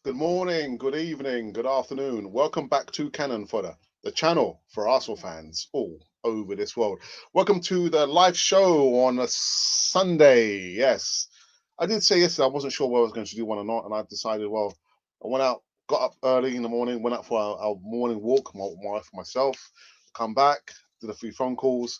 Good morning, good evening, good afternoon. Welcome back to Cannon Fodder, the channel for Arsenal fans all over this world. Welcome to the live show on a Sunday. Yes, I did say yesterday I wasn't sure whether I was going to do one or not, and I decided, well, I went out, got up early in the morning, went out for our morning walk, my wife, myself, come back, did a few phone calls.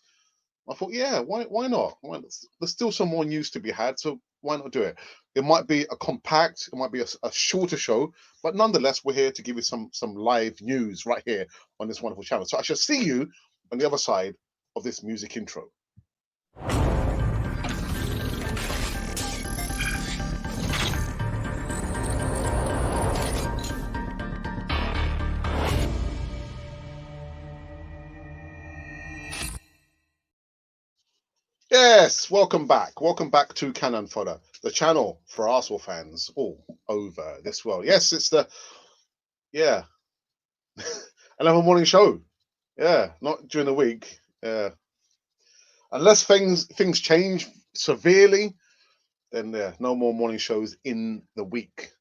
I thought, yeah, why not? There's still some more news to be had, so why not do it? It might be a compact, it might be a shorter show, but nonetheless, we're here to give you some live news right here on this wonderful channel. So I shall see you on the other side of this music intro. Yes, welcome back. Welcome back to Cannon Fodder, the channel for Arsenal fans all over this world. Yes, it's the yeah 11 morning show. Yeah, not during the week. Yeah, unless things change severely, then no more morning shows in the week,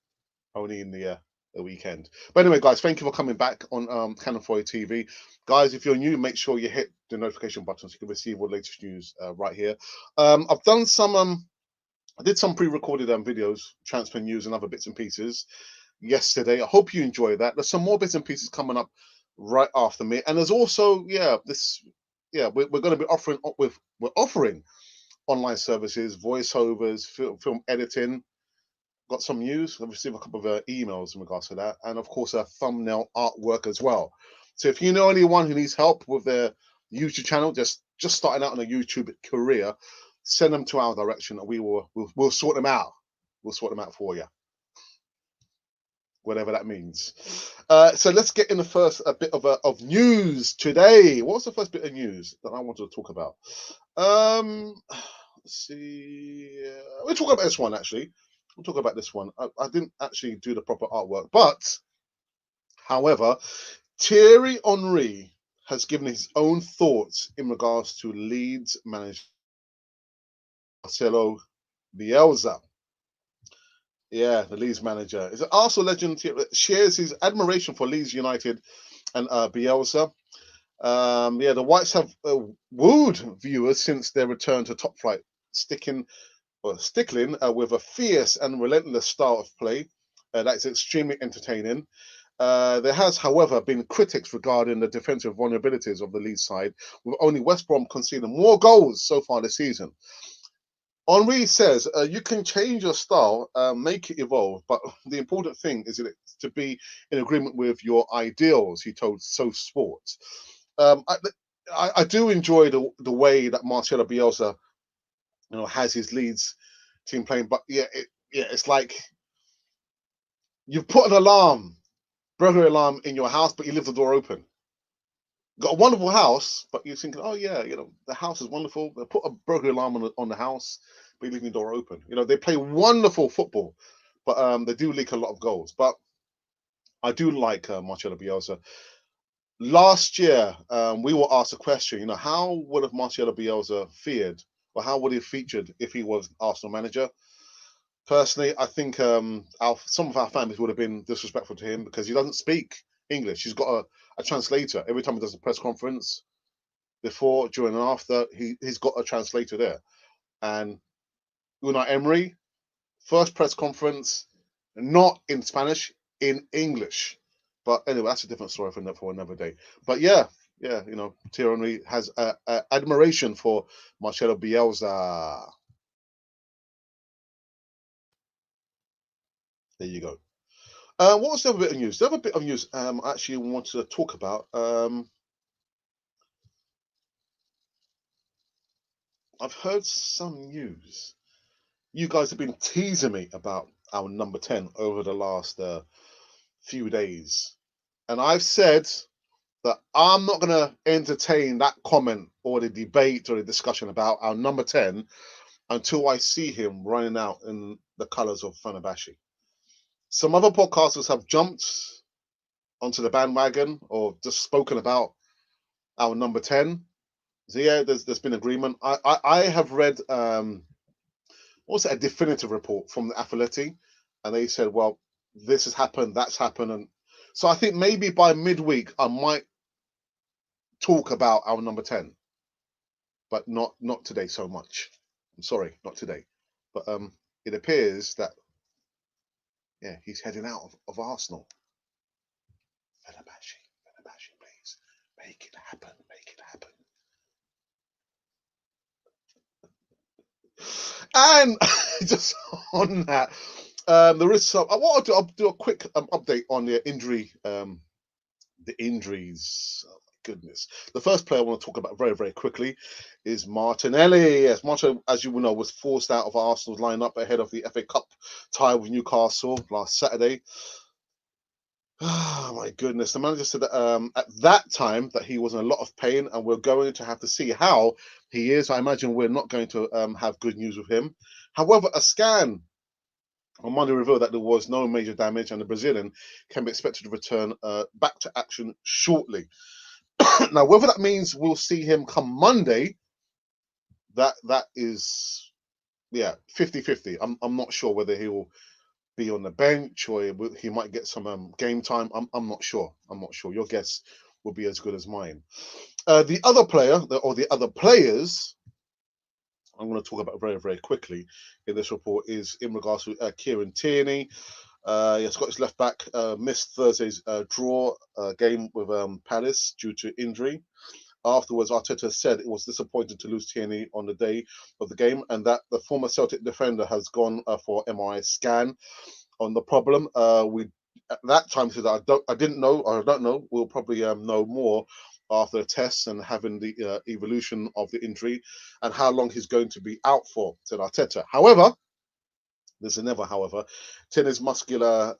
only in the weekend. But anyway, guys, thank you for coming back on Canon 4 TV. Guys, if you're new, make sure you hit the notification button so you can receive all the latest news right here. I've done some I did some pre-recorded videos, transfer news and other bits and pieces yesterday. I hope you enjoy that. There's some more bits and pieces coming up right after me, and there's also we're going to be we're offering online services, voiceovers, film editing. Got some news. I've received a couple of emails in regards to that, and of course, a thumbnail artwork as well. So if you know anyone who needs help with their YouTube channel, just starting out on a YouTube career, send them to our direction, and we'll sort them out. We'll sort them out for you, whatever that means. So let's get in the first a bit of news today. What's the first bit of news that I wanted to talk about? Let's see. We'll talk about this one actually. We'll talk about this one. I didn't actually do the proper artwork, but however, Thierry Henry has given his own thoughts in regards to Leeds manager Marcelo Bielsa. Yeah, the Leeds manager is an Arsenal legend. Shares his admiration for Leeds United and Bielsa. Yeah, the Whites have wooed viewers since their return to top flight, stickling with a fierce and relentless style of play that's extremely entertaining. There has, however, been critics regarding the defensive vulnerabilities of the Leeds side, with only West Brom conceding more goals so far this season. Henri says you can change your style, make it evolve, but the important thing is to be in agreement with your ideals, he told So Sports. Um, I, I do enjoy the way that Marcelo Bielsa, has his Leeds team playing, but it's like you've put an burglary alarm in your house, but you leave the door open. Got a wonderful house, but you're thinking, oh yeah, the house is wonderful. They put a burglary alarm on the house, but you leave the door open. They play wonderful football, but they do leak a lot of goals. But I do like Marcelo Bielsa. Last year, we were asked a question. How would have Marcelo Bielsa feared, or how would he have featured if he was Arsenal manager? Personally, I think some of our families would have been disrespectful to him because he doesn't speak English. He's got a translator every time he does a press conference, before, during, and after. He's got a translator there. And Unai Emery, first press conference, not in Spanish, in English. But anyway, that's a different story for another day. But yeah, Thierry has admiration for Marcelo Bielsa. There you go. What was the other bit of news? The other bit of news I actually wanted to talk about. I've heard some news. You guys have been teasing me about our number 10 over the last few days. And I've said that I'm not going to entertain that comment or the debate or the discussion about our number 10 until I see him running out in the colours of Fenerbahce. Some other podcasters have jumped onto the bandwagon or just spoken about our number 10. So yeah, there's been agreement. I have read also a definitive report from the Athletic, and they said, well, this has happened, that's happened, and so I think maybe by midweek I might talk about our number 10, but not today so much. I'm sorry, not today. But it appears that yeah, he's heading out of Arsenal. Fenerbahce, please make it happen, make it happen. And just on that, there is some. I'll do a quick update on the injury. The injuries. Oh my goodness. The first player I want to talk about very, very quickly is Martinelli. Yes, Martin, as you will know, was forced out of Arsenal's lineup ahead of the FA Cup tie with Newcastle last Saturday. Oh my goodness. The manager said that at that time that he was in a lot of pain and we're going to have to see how he is. I imagine we're not going to have good news with him. However, a scan on Monday revealed that there was no major damage and the Brazilian can be expected to return back to action shortly. Now, whether that means we'll see him come Monday, that is, yeah, 50-50. I'm not sure whether he'll be on the bench or he might get some game time. I'm not sure. I'm not sure. Your guess will be as good as mine. The other player or the other players I'm going to talk about very, very quickly in this report is in regards to Kieran Tierney. Scottish left back missed Thursday's draw game with Palace due to injury. Afterwards, Arteta said it was disappointing to lose Tierney on the day of the game and that the former Celtic defender has gone for MRI scan on the problem. We at that time said I didn't know or I don't know. We'll probably know more after the tests and having the evolution of the injury and how long he's going to be out for, said Arteta. However, there's a never, however, Tierney's muscular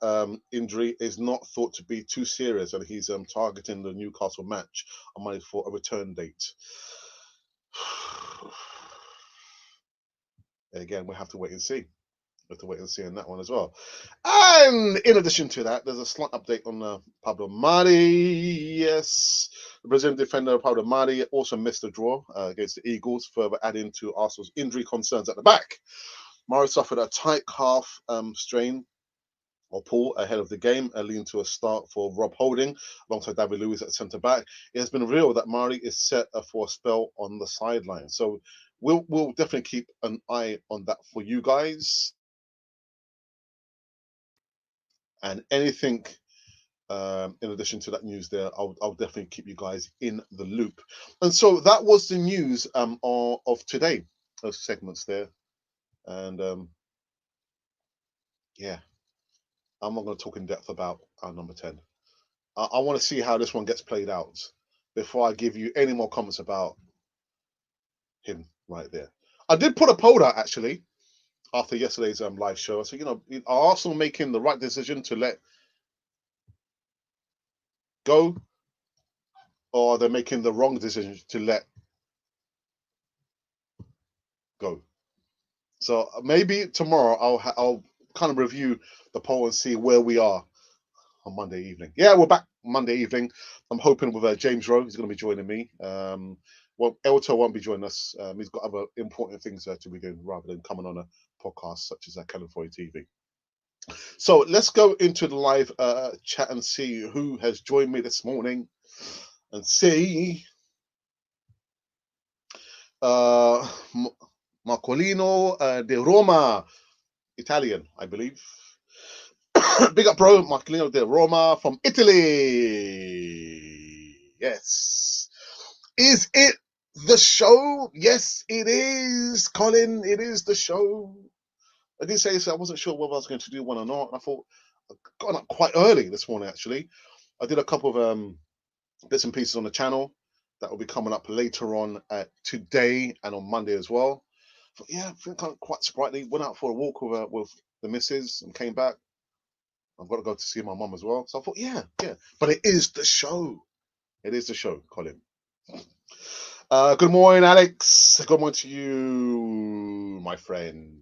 injury is not thought to be too serious and he's targeting the Newcastle match on Monday for a return date. Again, we'll have to wait and see. We have to wait and see on that one as well. And in addition to that, there's a slight update on Pablo Mari. Yes, the Brazilian defender Pablo Mari also missed the draw against the Eagles, further adding to Arsenal's injury concerns at the back. Mari suffered a tight calf strain or pull ahead of the game, leading to a start for Rob Holding alongside David Luiz at centre back. It has been revealed that Mari is set for a spell on the sideline. So we'll definitely keep an eye on that for you guys. And anything in addition to that news there, I'll definitely keep you guys in the loop. And so that was the news of today, those segments there. And yeah, I'm not going to talk in depth about our number 10. I want to see how this one gets played out before I give you any more comments about him right there. I did put a poll out actually after yesterday's live show. I said, are Arsenal making the right decision to let go, or are they making the wrong decision to let go? So maybe tomorrow I'll kind of review the poll and see where we are on Monday evening. Yeah, we're back Monday evening. I'm hoping with James Rowe. He's going to be joining me. Well, Elto won't be joining us. He's got other important things to be doing rather than coming on a podcast such as California TV. So let's go into the live chat and see who has joined me this morning and see Marcolino de Roma, Italian, I believe. Big up, bro. Marcolino de Roma from Italy. Yes. Is it the show? Yes, it is, Colin. It is the show. I did say so. I wasn't sure whether I was going to do one or not. I thought I got up quite early this morning, actually. I did a couple of bits and pieces on the channel that will be coming up later on today and on Monday as well. But yeah, I think I'm quite sprightly. Went out for a walk with the missus and came back. I've got to go to see my mum as well. So I thought, yeah. But it is the show. It is the show, Colin. Good morning, Alex. Good morning to you, my friend.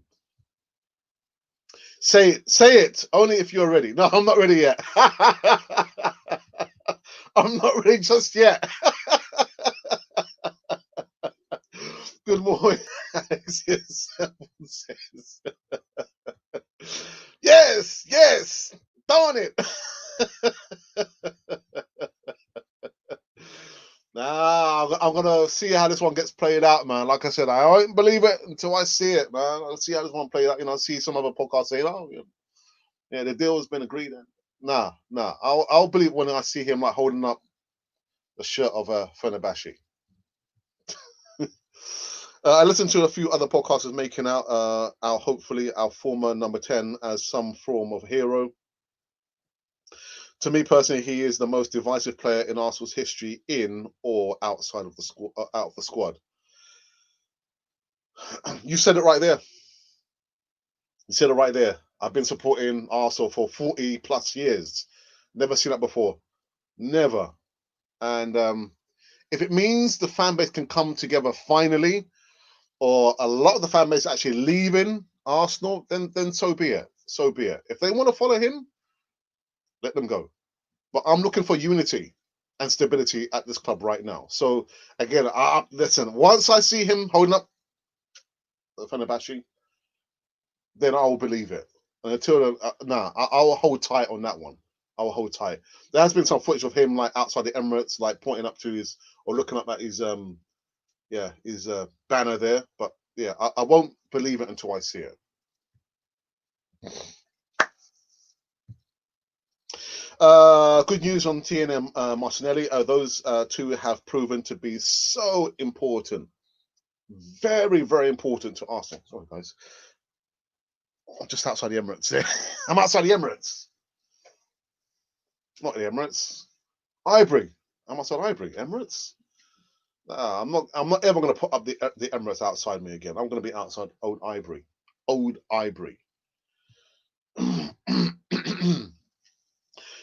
Say it. Only if you're ready. No, I'm not ready yet. I'm not ready just yet. Good morning, Alex. Yes. Yes. Darn it! Nah, I'm gonna see how this one gets played out, man. Like I said, I won't believe it until I see it, man. I'll see how this one plays out. You know, see some other podcasts saying, "Oh, yeah, the deal has been agreed." Nah. I'll believe when I see him like holding up the shirt of Fenerbahce. I listened to a few other podcasters making out hopefully our former number 10 as some form of hero. To me personally, he is the most divisive player in Arsenal's history, in or outside of the out of the squad. You said it right there. You said it right there. I've been supporting Arsenal for 40 plus years. Never seen that before. Never. And if it means the fan base can come together finally, or a lot of the fan base actually leaving Arsenal, then so be it. So be it. If they want to follow him, let them go. But I'm looking for unity and stability at this club right now. So again, listen. Once I see him holding up the Fenerbahce, then I will believe it. And until I will hold tight on that one. I will hold tight. There has been some footage of him like outside the Emirates, like pointing up to his or looking up at his banner there. But yeah, I won't believe it until I see it. Good news on TNM Martinelli. Those two have proven to be so important. Very, very important to Arsenal. Sorry, guys. I'm just outside the Emirates there. I'm outside the Emirates. Not the Emirates. Highbury. I'm outside Highbury. Emirates. I'm not ever going to put up the Emirates outside me again. I'm going to be outside Old Highbury. Old Highbury.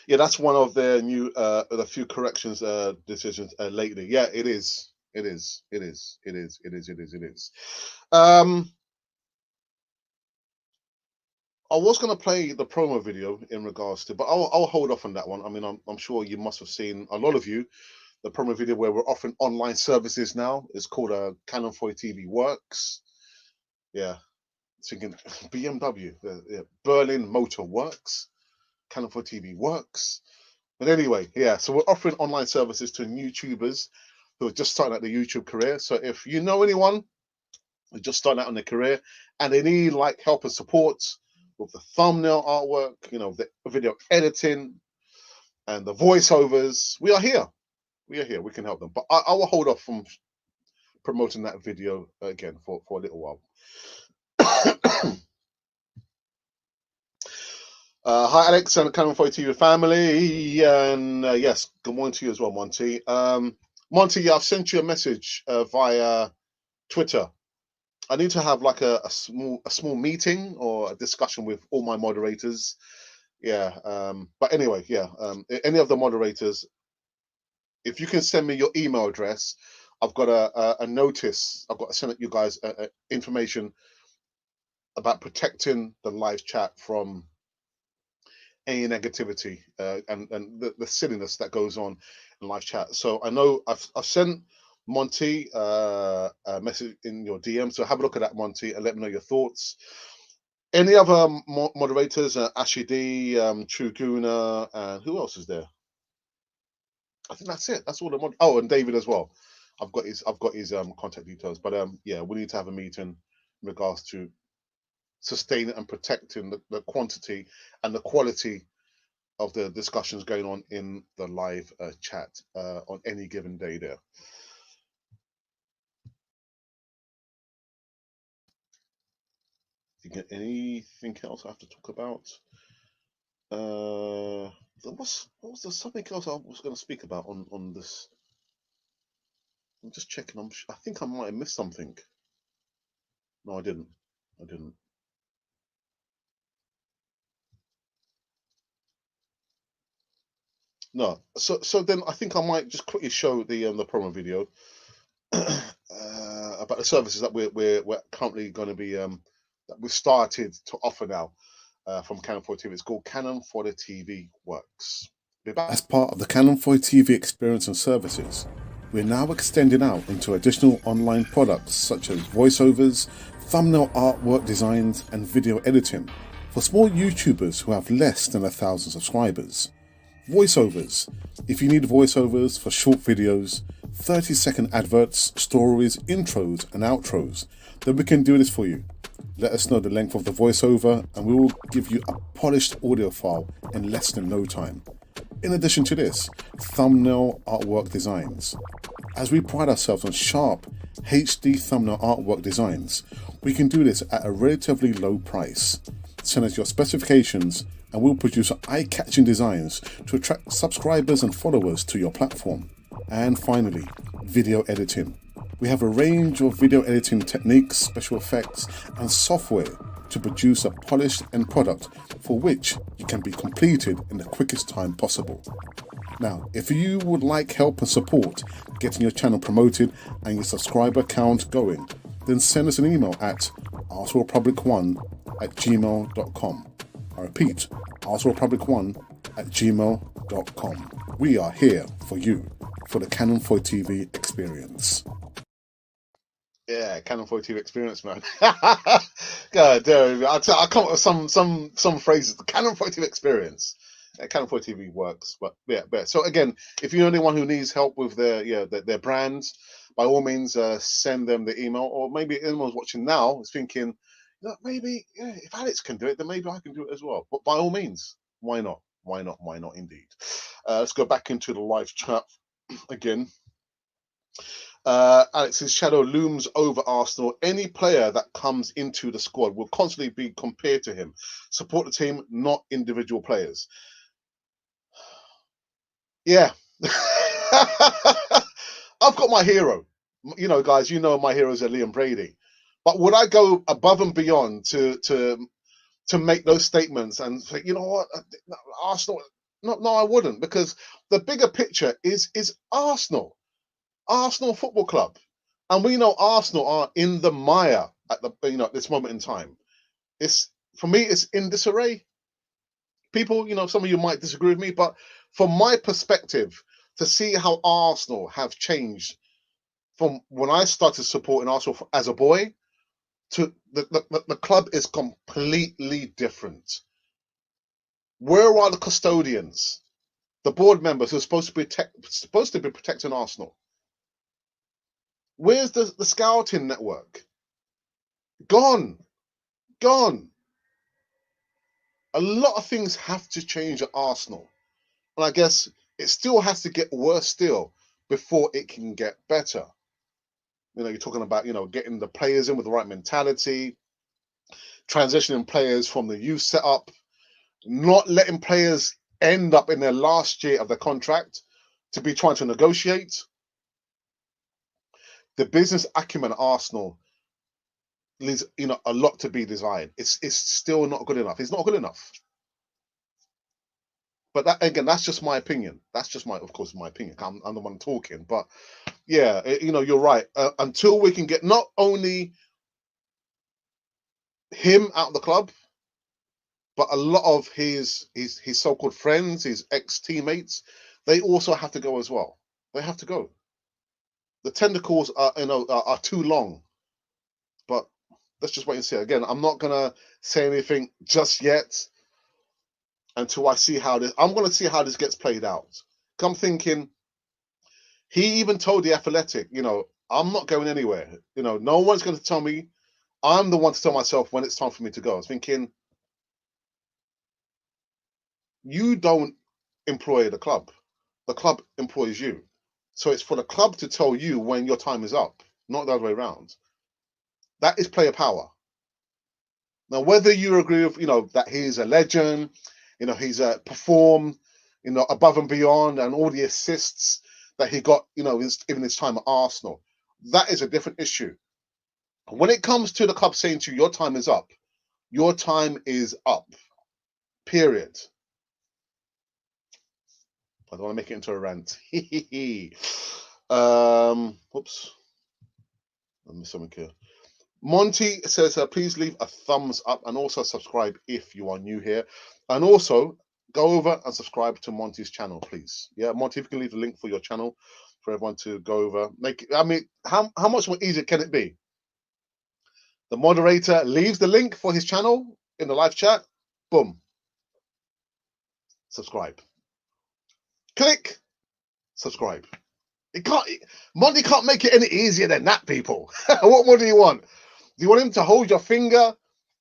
Yeah, that's one of their new the few corrections decisions lately. Yeah, it is. It is. I was going to play the promo video in regards to, but I'll hold off on that one. I mean, I'm sure you must have seen, a lot of you, the promo video where we're offering online services now. It's called Canon 40 TV Works. Yeah, thinking BMW, Berlin Motor Works, Canon 40 TV Works. But anyway, yeah, so we're offering online services to YouTubers who are just starting out their YouTube career. So if you know anyone who's just starting out on their career and they need like help and support with the thumbnail artwork, the video editing and the voiceovers, we are here. We can help them. But I will hold off from promoting that video again for a little while. Hi, Alex and Canon 40 TV family. And yes, good morning to you as well, Monty. Monty, I've sent you a message via Twitter. I need to have like a small meeting or a discussion with all my moderators. Yeah. But anyway, yeah. Any of the moderators, if you can send me your email address, I've got a notice. I've got to send you guys information about protecting the live chat from any negativity and the silliness that goes on in live chat. So I know I've sent Monty a message in your DM. So have a look at that, Monty, and let me know your thoughts. Any other moderators? Ashi D, True Guna, and who else is there? I think that's it. That's all the oh, and David as well. I've got his contact details. But yeah, we need to have a meeting in regards to sustaining and protecting the quantity and the quality of the discussions going on in the live chat on any given day there. Anything else I have to talk about? There's something else I was going to speak about on this. I'm just checking. I think I might have missed something. No, I didn't. No. So then I think I might just quickly show the promo video about the services that we're currently going to be that we've started to offer now from Canon 40 TV. It's called Canon 40 TV Works. As part of the Canon 40 TV experience and services, we're now extending out into additional online products such as voiceovers, thumbnail artwork designs, and video editing For small YouTubers who have less than 1,000 subscribers. Voiceovers. If you need voiceovers for short videos, 30-second adverts, stories, intros and outros, then we can do this for you. Let us know the length of the voiceover and we will give you a polished audio file in less than no time. In addition to this, thumbnail artwork designs. As we pride ourselves on sharp HD thumbnail artwork designs, we can do this at a relatively low price. Send us your specifications and we'll produce eye-catching designs to attract subscribers and followers to your platform. And finally, video editing. We have a range of video editing techniques, special effects and software to produce a polished end product for which you can be completed in the quickest time possible. Now, if you would like help and support getting your channel promoted and your subscriber count going, then send us an email at arsenalpublic1@gmail.com. I repeat, arsenalpublic1@gmail.com. We are here for you, for the Canon 4 TV experience. Yeah, Canon 4 TV experience, man. God damn, I come up with some phrases. The Canon 4 TV experience. Canon 4 TV works, but yeah. So again, if you're anyone who needs help with their brands, by all means, send them the email. Or maybe anyone's watching now is thinking, maybe if Alex can do it, then maybe I can do it as well. But by all means, why not? Why not? Why not? Indeed. Let's go back into the live chat again. Alex's shadow looms over Arsenal. Any player that comes into the squad will constantly be compared to him. Support the team, not individual players. Yeah. I've got my hero. Guys, my heroes are Liam Brady. But would I go above and beyond to make those statements and say, you know what, Arsenal? No, I wouldn't, because the bigger picture is Arsenal. Arsenal Football Club, and we know Arsenal are in the mire at this moment in time. For me, it's in disarray. People, some of you might disagree with me, but from my perspective, to see how Arsenal have changed from when I started supporting Arsenal as a boy to the club is completely different. Where are the custodians, the board members who are supposed to be protecting Arsenal? Where's the scouting network? Gone. A lot of things have to change at Arsenal. And I guess it still has to get worse still before it can get better. You're talking about, getting the players in with the right mentality, transitioning players from the youth setup, not letting players end up in their last year of their contract to be trying to negotiate. The business acumen at Arsenal leaves a lot to be desired. It's still not good enough. It's not good enough. But that, again, that's just my opinion. That's just of course, my opinion. I'm the one talking. But yeah, you're right. Until we can get not only him out of the club, but a lot of his so-called friends, his ex-teammates, they also have to go as well. They have to go. The tentacles are too long. But let's just wait and see. Again, I'm not gonna say anything just yet until I see how this. I'm gonna see how this gets played out. I'm thinking. He even told the Athletic, I'm not going anywhere. No one's going to tell me. I'm the one to tell myself when it's time for me to go. I was thinking, you don't employ the club. The club employs you. So it's for the club to tell you when your time is up, not the other way around. That is player power. Now, whether you agree with, that he's a legend, he's performed, above and beyond, and all the assists that he got, even his time at Arsenal, that is a different issue. When it comes to the club saying to you, your time is up, your time is up, period. I don't want to make it into a rant. Whoops. I missed something here. Monty says, please leave a thumbs up and also subscribe if you are new here. And also, go over and subscribe to Monty's channel, please. Yeah, Monty, if you can leave the link for your channel for everyone to go over. How much more easier can it be? The moderator leaves the link for his channel in the live chat, Boom. Subscribe. Click. Subscribe. Monty can't make it any easier than that, people. What more do you want? Do you want him to hold your finger,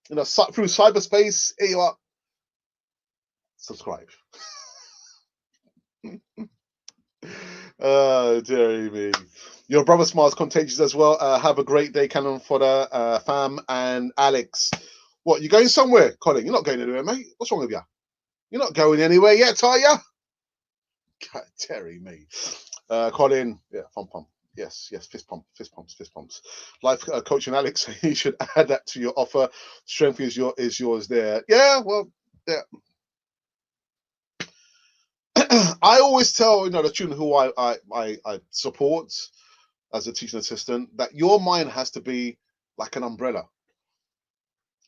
through cyberspace? Here you are. Subscribe. Dearie me. Your brother Smart's contagious as well. Have a great day, Cannon Fodder, fam, and Alex. What, you going somewhere, Colin? You're not going anywhere, mate. What's wrong with you? You're not going anywhere yet, are you? God, Terry, me. Colin, yeah, pump. Yes, fist pumps. Life coaching Alex, you should add that to your offer. Strength is yours there. Yeah, well, yeah. I always tell the student who I support as a teaching assistant that your mind has to be like an umbrella.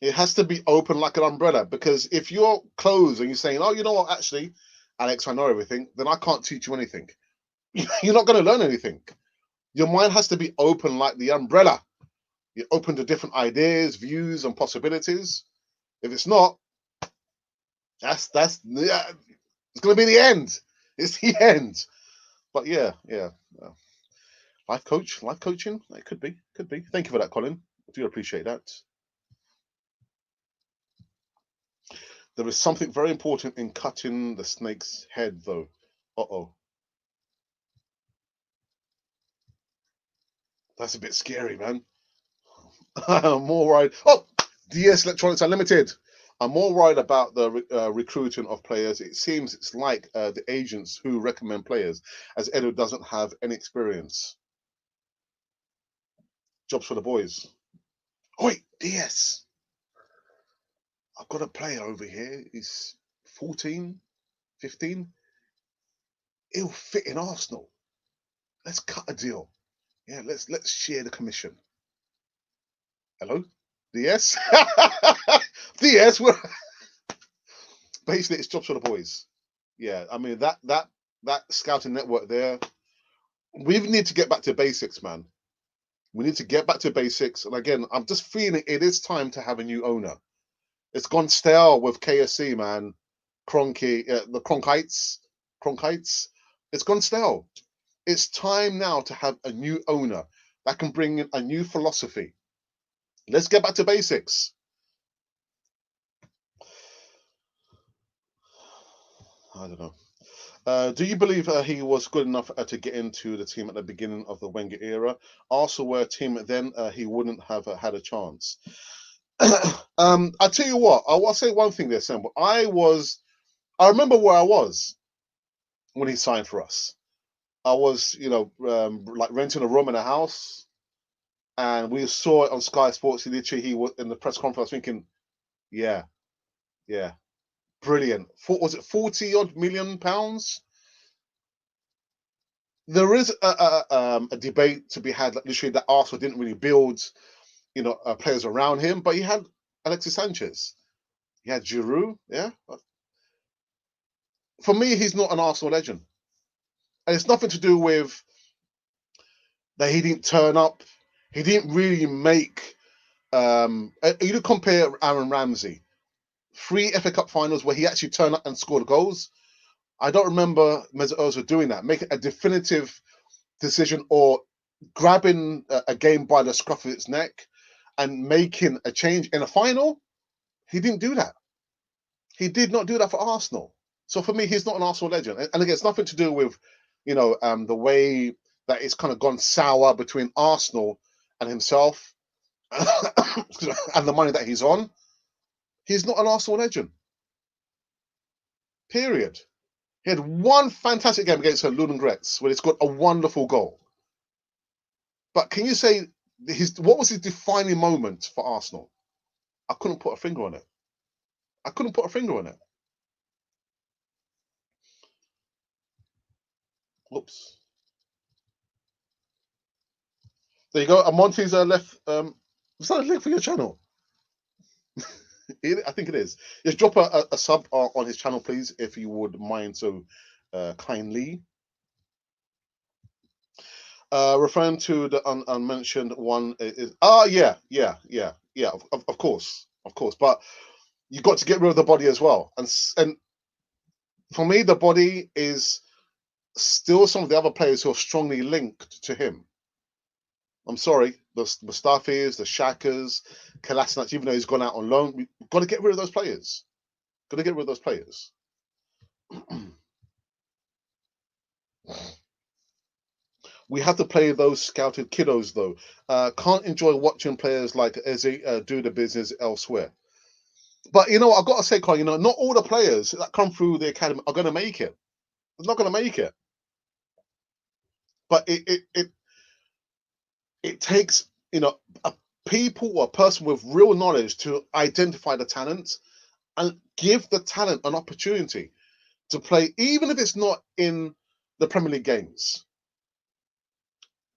It has to be open like an umbrella, because if you're closed and you're saying, oh, you know what, actually, Alex, I know everything, then I can't teach you anything. You're not going to learn anything. Your mind has to be open like the umbrella. You're open to different ideas, views, and possibilities. If it's not, that's yeah, it's going to be the end. It's the end. But yeah. Life coaching. It could be. Thank you for that, Colin. I do appreciate that. There is something very important in cutting the snake's head, though. Uh-oh. That's a bit scary, man. I'm more worried. Oh, DS Electronics Unlimited. I'm more worried about the recruiting of players. It seems it's like the agents who recommend players, as Edo doesn't have any experience. Jobs for the boys. Oh, wait, DS. I've got a player over here. He's 14, 15. He'll fit in Arsenal. Let's cut a deal. Yeah, let's share the commission. Hello, DS. DS. Basically, it's jobs for the boys. Yeah, I mean that scouting network there. We need to get back to basics, man. We need to get back to basics. And again, I'm just feeling it is time to have a new owner. It's gone stale with KSC, man. The Cronkites. It's gone stale. It's time now to have a new owner that can bring in a new philosophy. Let's get back to basics. I don't know. Do you believe he was good enough to get into the team at the beginning of the Wenger era? Arsenal were a team then he wouldn't have had a chance. I tell you what, I'll say one thing there, Sam. I remember where I was when he signed for us. I was, like renting a room in a house, and we saw it on Sky Sports. He was in the press conference thinking, yeah, brilliant. Was it 40 odd million pounds? There is a debate to be had, like, literally, that Arsenal didn't really build, players around him, but he had Alexis Sanchez, he had Giroud. Yeah, for me, he's not an Arsenal legend, and it's nothing to do with that he didn't turn up. He didn't really make. You compare Aaron Ramsey, 3 FA Cup finals where he actually turned up and scored goals. I don't remember Mesut Ozil doing that, making a definitive decision or grabbing a game by the scruff of its neck and making a change in a final. He didn't do that. He did not do that for Arsenal. So for me, he's not an Arsenal legend. And again, it's nothing to do with, the way that it's kind of gone sour between Arsenal and himself and the money that he's on. He's not an Arsenal legend. Period. He had one fantastic game against Ludogorets where he scored a wonderful goal. But can you say what was his defining moment for Arsenal? I couldn't put a finger on it. Oops. There you go. Monty's left. Is that a link for your channel? I think it is. Just drop a sub on his channel, please, if you would mind so kindly. Referring to the unmentioned one is yeah, of course. But You got to get rid of the body as well. And for me, the body is still some of the other players who are strongly linked to him. I'm sorry, the Mustafis, the Shakas, Kolasinac, even though he's gone out on loan, we've got to get rid of those players. Got to get rid of those players. We have to play those scouted kiddos, though. Can't enjoy watching players like Eze do the business elsewhere. But you know what, I've got to say, Carl, not all the players that come through the academy are going to make it. They're not going to make it. But it takes, a people or a person with real knowledge to identify the talent and give the talent an opportunity to play, even if it's not in the Premier League games.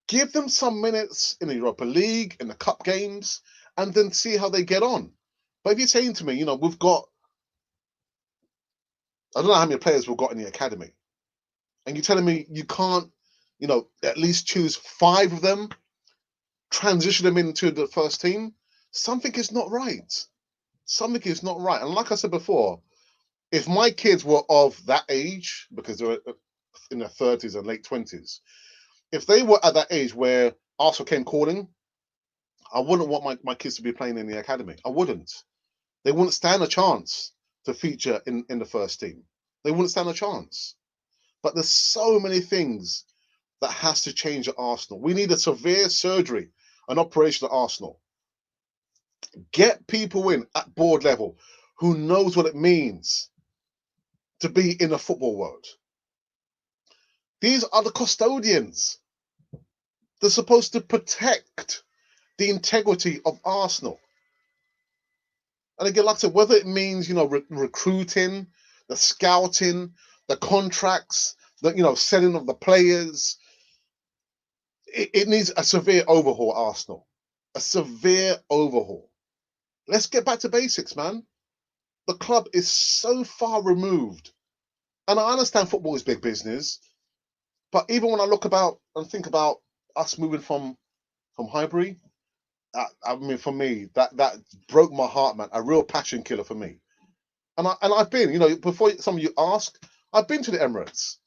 Give them some minutes in the Europa League, in the cup games, and then see how they get on. But if you're saying to me, we've got, I don't know how many players we've got in the academy, and you're telling me you can't, at least choose 5 of them, transition them into the first team, something is not right. Something is not right. And like I said before, if my kids were of that age, because they're in their 30s and late 20s, if they were at that age where Arsenal came calling, I wouldn't want my kids to be playing in the academy. I wouldn't. They wouldn't stand a chance to feature in the first team. They wouldn't stand a chance. But there's so many things that has to change at Arsenal. We need a severe surgery, an operation at Arsenal. Get people in at board level who knows what it means to be in the football world. These are the custodians. They're supposed to protect the integrity of Arsenal. And again, like I said, whether it means, recruiting, the scouting, the contracts, the, selling of the players, it needs a severe overhaul, Arsenal. A severe overhaul. Let's get back to basics, man. The club is so far removed. And I understand football is big business, but even when I look about and think about us moving from Highbury, I mean, for me, that broke my heart, man. A real passion killer for me. And I've been, before some of you ask, I've been to the Emirates.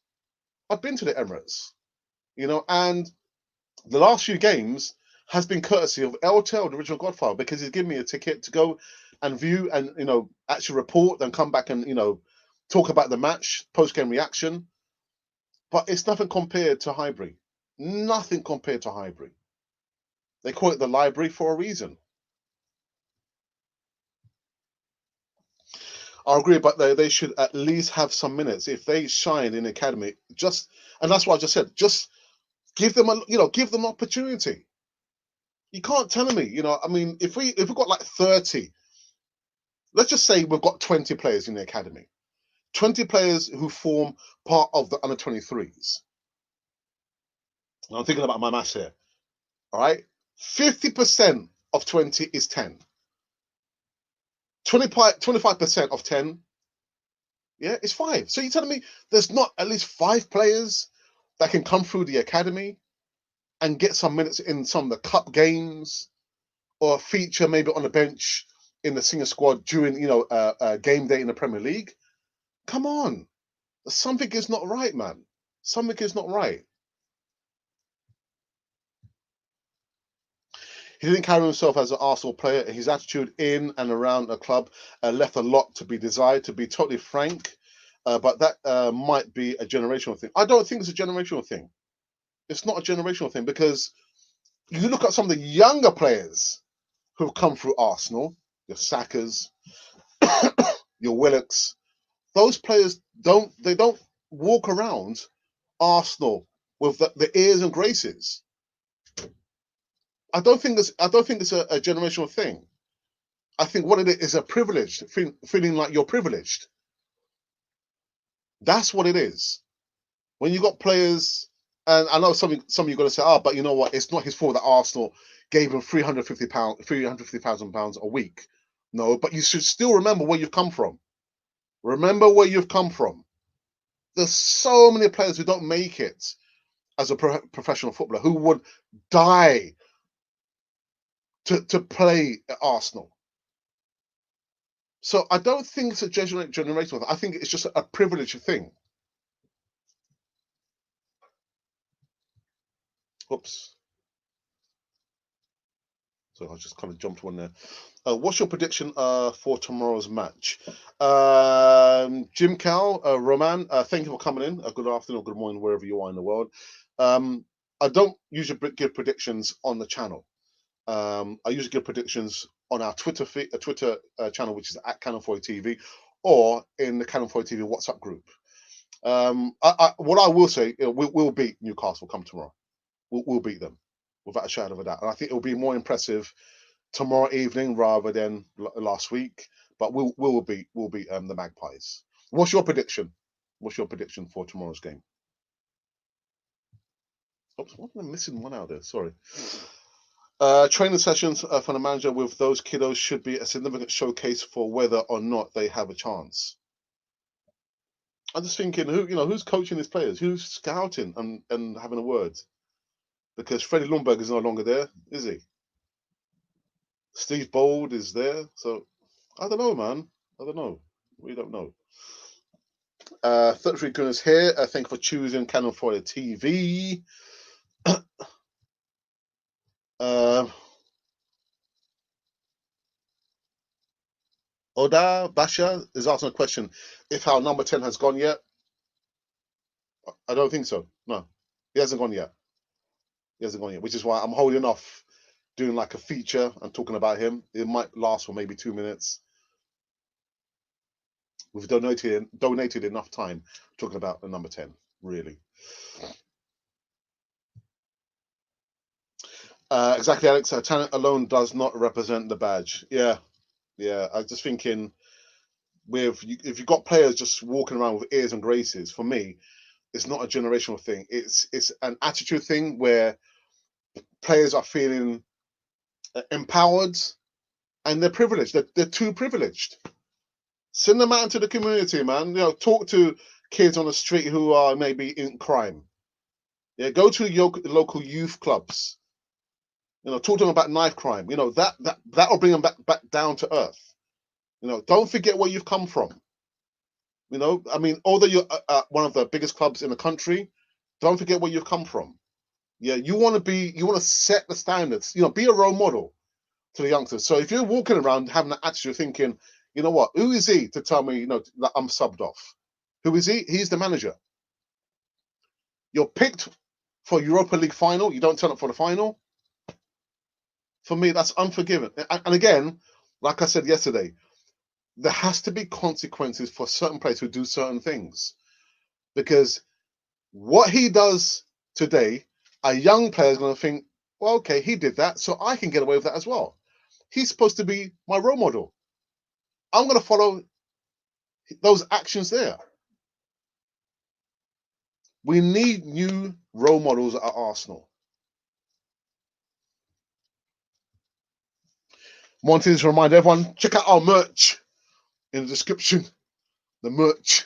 I've been to the Emirates, and the last few games has been courtesy of LTL, the original Godfather, because he's given me a ticket to go and view and actually report and come back and talk about the match, post game reaction. But it's nothing compared to Highbury. Nothing compared to Highbury. They call it the library for a reason. I agree, but they should at least have some minutes. If they shine in the academy, and that's what I just said. Just give them give them opportunity. You can't tell me, I mean, if we've got like 30, let's just say we've got 20 players in the academy, 20 players who form part of the under 23s. I'm thinking about my maths here. All right, 50% of 20 is 10. 25% of 10, yeah, it's 5. So you're telling me there's not at least 5 players that can come through the academy and get some minutes in some of the cup games, or feature maybe on the bench in the senior squad during game day in the Premier League? Come on, something is not right, man. Something is not right. He didn't carry himself as an Arsenal player. His attitude in and around the club left a lot to be desired, to be totally frank. But that might be a generational thing. I don't think it's a generational thing. It's not a generational thing, because you look at some of the younger players who've come through Arsenal, your Sakas, your Willocks. Those players don't walk around Arsenal with the ears and graces. I don't think it's a generational thing. I think what it is a privilege, feeling like you're privileged. That's what it is. When you got players, and I know some of you are going to say, but you know what? It's not his fault that Arsenal gave him £350,000 a week. No, but you should still remember where you've come from. Remember where you've come from. There's so many players who don't make it as a professional footballer, who would die to play at Arsenal. So I don't think it's a generational. I think it's just a privilege thing. Oops. So I just kind of jumped one there. What's your prediction for tomorrow's match? Jim Cal, Roman, thank you for coming in. Good afternoon, good morning, wherever you are in the world. I don't usually give predictions on the channel. I usually give predictions on our Twitter channel, which is at Canon 40 TV, or in the Canon 40 TV WhatsApp group. What I will say, we'll beat Newcastle come tomorrow. We'll beat them without a shadow of a doubt. And I think it'll be more impressive tomorrow evening rather than last week. But we'll beat the Magpies. What's your prediction? What's your prediction for tomorrow's game? Oops, what am I missing one out there? Sorry. Training sessions for the manager with those kiddos should be a significant showcase for whether or not they have a chance. I'm just thinking, who's coaching these players? Who's scouting and having a word? Because Freddie Lundberg is no longer there, is he? Steve Bold is there, so I don't know, man. I don't know. We don't know. 33 Gunners here. Thank you for choosing Canon for the TV. Oda Basha is asking a question. If our number 10 has gone yet? I don't think so. No, he hasn't gone yet. He hasn't gone yet, which is why I'm holding off doing like a feature and talking about him. It might last for maybe 2 minutes. We've donated enough time talking about the number 10, really. Exactly, Alex. Talent alone does not represent the badge. Yeah. I was just thinking, if you've got players just walking around with ears and graces, for me, it's not a generational thing. It's an attitude thing where players are feeling empowered and they're privileged. They're too privileged. Send them out into the community, man. Talk to kids on the street who are maybe in crime. Yeah, go to your local youth clubs. Talk to them about knife crime. That'll bring them back down to earth. Don't forget where you've come from. I mean, although you're one of the biggest clubs in the country, don't forget where you've come from. Yeah, you want to set the standards. Be a role model to the youngsters. So if you're walking around having that attitude, thinking, you know what, who is he to tell me, that I'm subbed off? Who is he? He's the manager. You're picked for Europa League final. You don't turn up for the final. For me, that's unforgiving. And again, like I said yesterday, there has to be consequences for certain players who do certain things, because what he does today, a young player is going to think, well, okay, he did that, so I can get away with that as well. He's supposed to be my role model. I'm going to follow those actions there. We need new role models at Arsenal. Wanted to remind everyone, check out our merch in the description. The merch.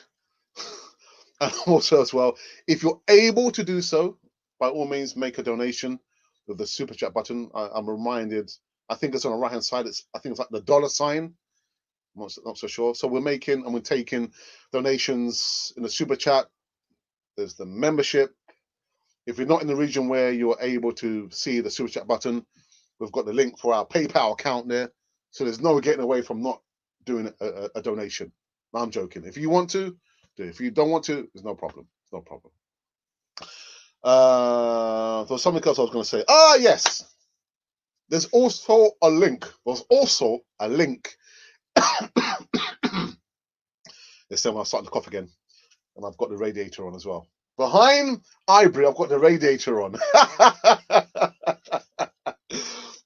And also as well, if you're able to do so, by all means, make a donation with the super chat button. I'm reminded, I think it's on the right hand side. I think it's like the $sign. I'm not so sure. So we're taking donations in the super chat. There's the membership. If you're not in the region where you're able to see the super chat button, we've got the link for our PayPal account there. So there's no getting away from not doing a donation. I'm joking. If you want to, do it. If you don't want to, there's no problem. No problem. There was something else I was going to say. Yes. There's also a link. This time I'm starting to cough again. And I've got the radiator on as well. Behind Ivory, I've got the radiator on.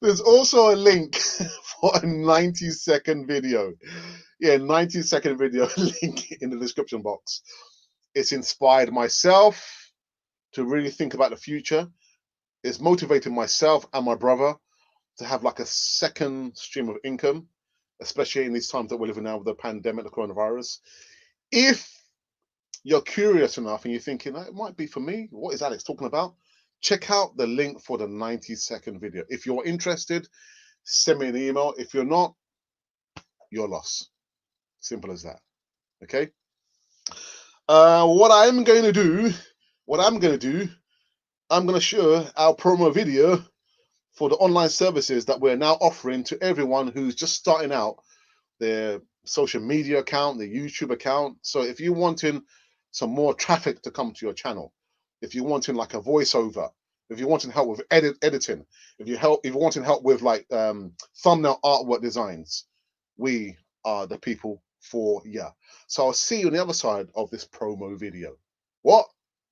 There's also a link for a 90-second video. Yeah, 90-second video link in the description box. It's inspired myself to really think about the future. It's motivated myself and my brother to have like a second stream of income, especially in these times that we're living now with the pandemic, the coronavirus. If you're curious enough and you're thinking, it might be for me, what is Alex talking about? Check out the link for the 90-second video. If you're interested, send me an email. If you're not, your loss. Simple as that. Okay. What I'm going to do, I'm going to show our promo video for the online services that we're now offering to everyone who's just starting out their social media account, their YouTube account. So if you're wanting some more traffic to come to your channel, if you're wanting like a voiceover, if you're wanting help with editing, if you're wanting help with like thumbnail artwork designs, we are the people for you. So I'll see you on the other side of this promo video. What?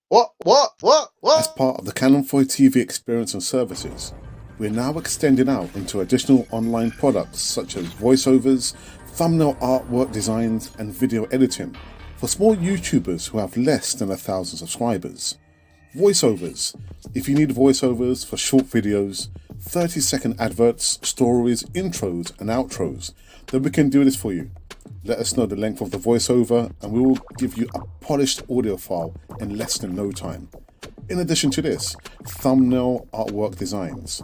As part of the Canon 4 TV experience and services, we're now extending out into additional online products such as voiceovers, thumbnail artwork designs, and video editing for small YouTubers who have less than 1,000 subscribers. Voiceovers. If you need voiceovers for short videos, 30-second adverts, stories, intros, and outros, then we can do this for you. Let us know the length of the voiceover and we will give you a polished audio file in less than no time. In addition to this, thumbnail artwork designs.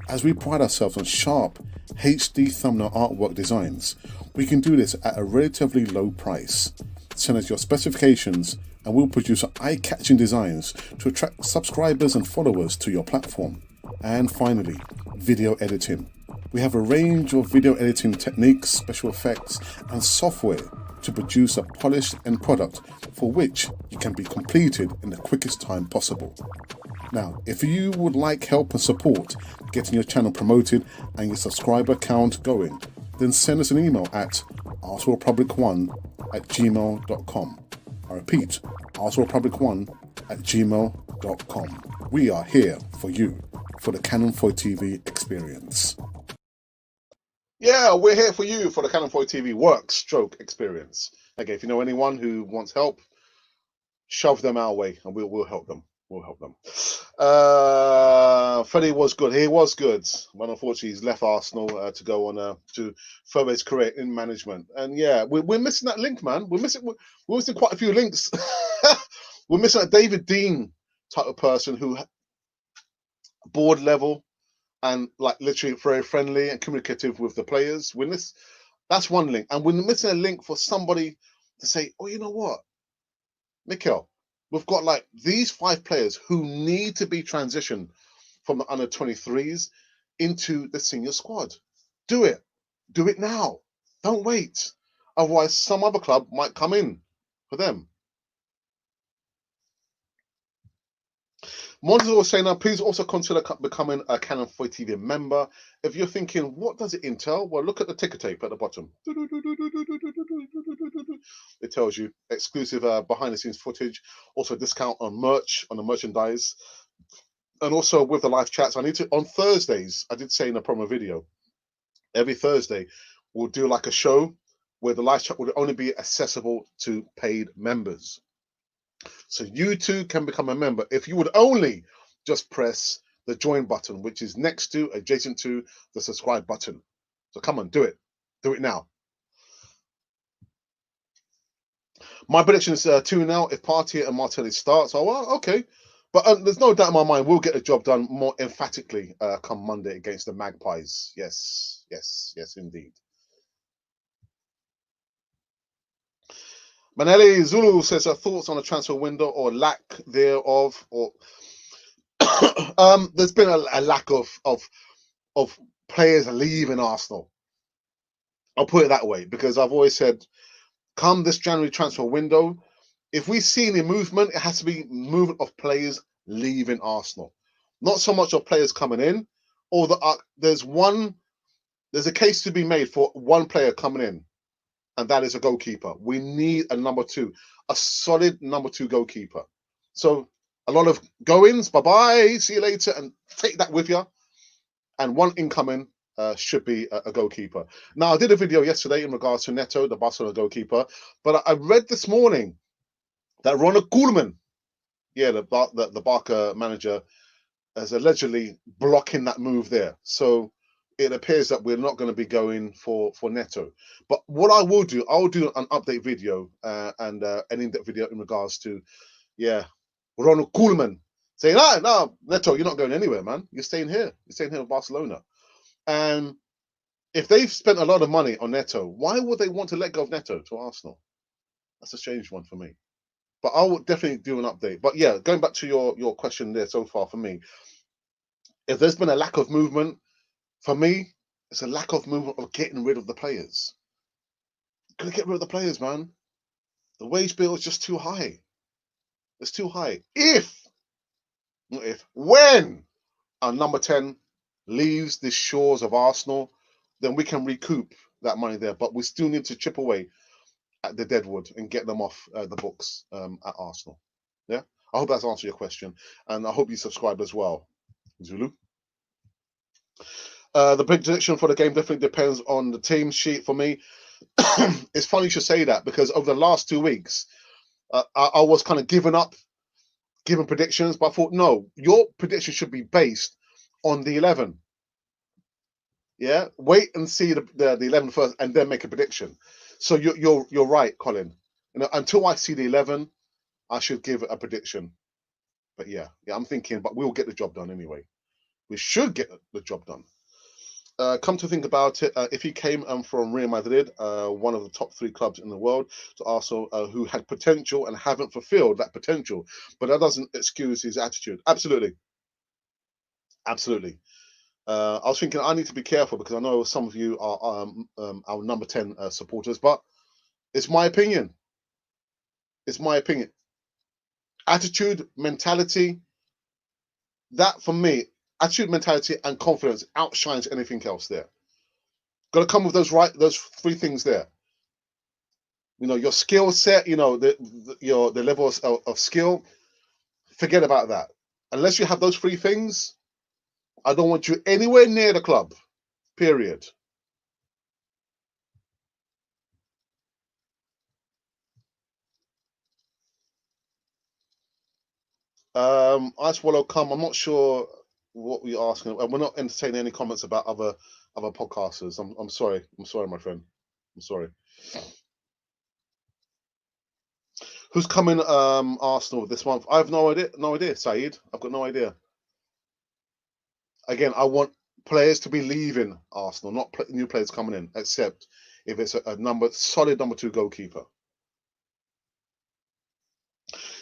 As we pride ourselves on sharp HD thumbnail artwork designs, we can do this at a relatively low price. Send us your specifications and we'll produce eye-catching designs to attract subscribers and followers to your platform. And finally, video editing. We have a range of video editing techniques, special effects, and software to produce a polished end product for which you can be completed in the quickest time possible. Now, if you would like help and support getting your channel promoted and your subscriber count going, then send us an email at artworldpublic1@gmail.com. I repeat, artworldpublic1@gmail.com. We are here for you, for the Canon 4 TV experience. Yeah, we're here for you for the Canon 4 TV work stroke experience. Okay, if you know anyone who wants help, shove them our way and we'll help them. We'll help them. Freddie was good. He was good, but unfortunately, he's left Arsenal to go on to further his career in management. And yeah, we're missing that link, man. We're missing quite a few links. We're missing a David Dean type of person who board level and like literally very friendly and communicative with the players. That's one link, and we're missing a link for somebody to say, "Oh, you know what, Mikel, we've got like these 5 players who need to be transitioned from the under 23s into the senior squad. Do it now. Don't wait. Otherwise, some other club might come in for them." Monzo was saying, now please also consider becoming a Canon 4 TV member. If you're thinking, what does it entail? Well, look at the ticker tape at the bottom. It tells you exclusive behind the scenes footage, also discount on merch, on the merchandise, and also with the live chats. On Thursdays, I did say in a promo video, every Thursday, we'll do like a show where the live chat will only be accessible to paid members. So you too can become a member if you would only just press the join button, which is adjacent to the subscribe button. So come on, do it. Do it now. My prediction is 2-0 if Partey and Martinelli start. So, well, okay. But there's no doubt in my mind we'll get the job done more emphatically come Monday against the Magpies. Yes, indeed. Manelli Zulu says her thoughts on the transfer window or lack thereof, or there's been a lack of players leaving Arsenal. I'll put it that way, because I've always said, come this January transfer window, if we see any movement, it has to be movement of players leaving Arsenal, not so much of players coming in. Or there's a case to be made for one player coming in, and that is a goalkeeper. We need a number 2, a solid number 2 goalkeeper. So a lot of go-ins, bye-bye, see you later, and take that with you. And one incoming should be a goalkeeper. Now, I did a video yesterday in regards to Neto, the Barcelona goalkeeper, but I read this morning that Ronald Koeman, the Barca manager, is allegedly blocking that move there. So it appears that we're not going to be going for Neto. But what I will do, I'll do an update video and an in-depth video in regards to, Ronald Koeman saying, no, Neto, you're not going anywhere, man. You're staying here. You're staying here with Barcelona. And If they've spent a lot of money on Neto, why would they want to let go of Neto to Arsenal? That's a strange one for me. But I will definitely do an update. But yeah, going back to your question there so far for me, if there's been a lack of movement, for me, it's a lack of movement of getting rid of the players. Gotta get rid of the players, man. The wage bill is just too high. It's too high. When our number 10 leaves the shores of Arsenal, then we can recoup that money there. But we still need to chip away at the deadwood and get them off the books at Arsenal. Yeah, I hope that's answered your question, and I hope you subscribe as well, Zulu. The prediction for the game definitely depends on the team sheet for me. It's funny you should say that because over the last 2 weeks, I was kind of giving up giving predictions, but I thought, no, your prediction should be based on the 11. Yeah, wait and see the 11 first, and then make a prediction. So you're right, Colin. Until I see the 11, I should give a prediction. But yeah, I'm thinking, but we'll get the job done anyway. We should get the job done. Come to think about it, if he came from Real Madrid, one of the top 3 clubs in the world, to Arsenal, who had potential and haven't fulfilled that potential, but that doesn't excuse his attitude. Absolutely, absolutely. I was thinking I need to be careful because I know some of you are our number 10 supporters, but it's my opinion. It's my opinion. Attitude, mentality, that for me, attitude, mentality, and confidence outshines anything else there. Got to come with those 3 things there. Your skill set, the level of skill. Forget about that. Unless you have those 3 things, I don't want you anywhere near the club. Period. Ice Wallow come. I'm not sure what we're asking. We're not entertaining any comments about other podcasters. I'm sorry. I'm sorry, my friend. I'm sorry. Who's coming Arsenal this month? I have no idea. No idea, Saeed. I've got no idea. Again, I want players to be leaving Arsenal, not new players coming in, except if it's a solid number 2 goalkeeper.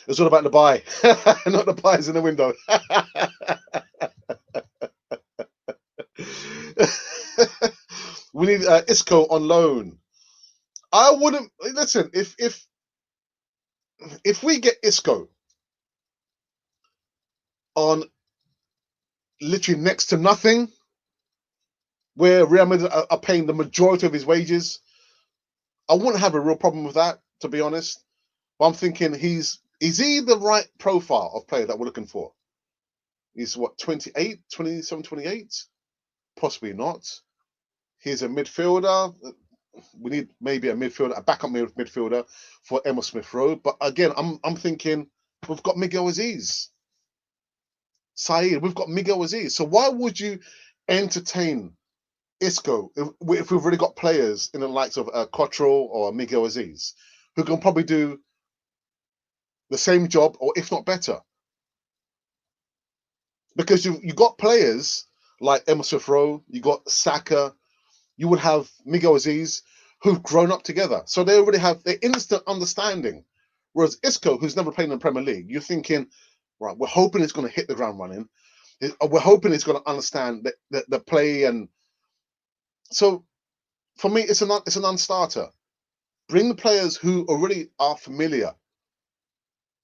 It's all about the buy, not the buys in the window. We need Isco on loan. I wouldn't listen if we get Isco on literally next to nothing, where Real Madrid are paying the majority of his wages, I wouldn't have a real problem with that, to be honest. But I'm thinking is he the right profile of player that we're looking for? He's what, 28, 27, 28? Possibly not. He's a midfielder. We need maybe a backup midfielder for Emil Smith Rowe. But again, I'm thinking we've got Miguel Aziz. Saeed, we've got Miguel Aziz. So why would you entertain Isco if we've already got players in the likes of Cottrell or Miguel Aziz who can probably do the same job or if not better? Because you've got players like Emil Smith Rowe, you got Saka, you would have Miguel Aziz who've grown up together. So they already have their instant understanding. Whereas Isco, who's never played in the Premier League, you're thinking, right, we're hoping he's going to hit the ground running. We're hoping he's going to understand the play. And so for me, it's a non-starter. Bring the players who already are familiar,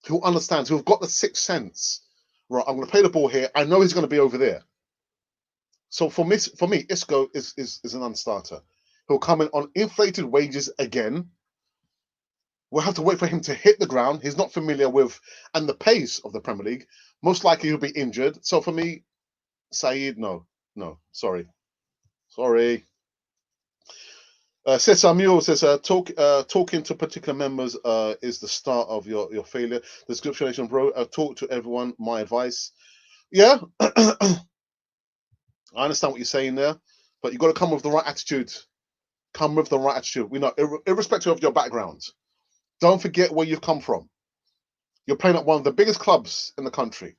who understand, who've got the sixth sense. Right, I'm going to play the ball here. I know he's going to be over there. So for me, Isco is an non-starter. He'll come in on inflated wages again. We'll have to wait for him to hit the ground. He's not familiar with and the pace of the Premier League. Most likely he'll be injured. So for me, Saeed, no, sorry. Says Samuel says talking to particular members is the start of your failure. The description, bro. Talk to everyone. My advice. Yeah, I understand what you're saying there, but you've got to come with the right attitude. Come with the right attitude. We know, irrespective of your background. Don't forget where you've come from. You're playing at one of the biggest clubs in the country.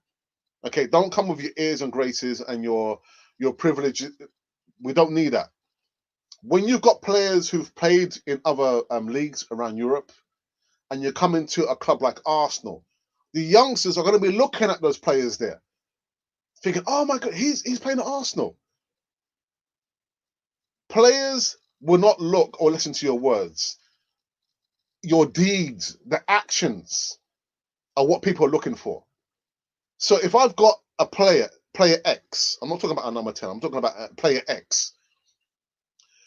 Okay, don't come with your airs and graces and your privilege. We don't need that. When you've got players who've played in other leagues around Europe, and you come into a club like Arsenal, the youngsters are going to be looking at those players there, thinking, "Oh my God, he's playing at Arsenal." Players will not look or listen to your words. Your deeds, the actions, are what people are looking for. So if I've got a player X, I'm not talking about a number 10, I'm talking about player X,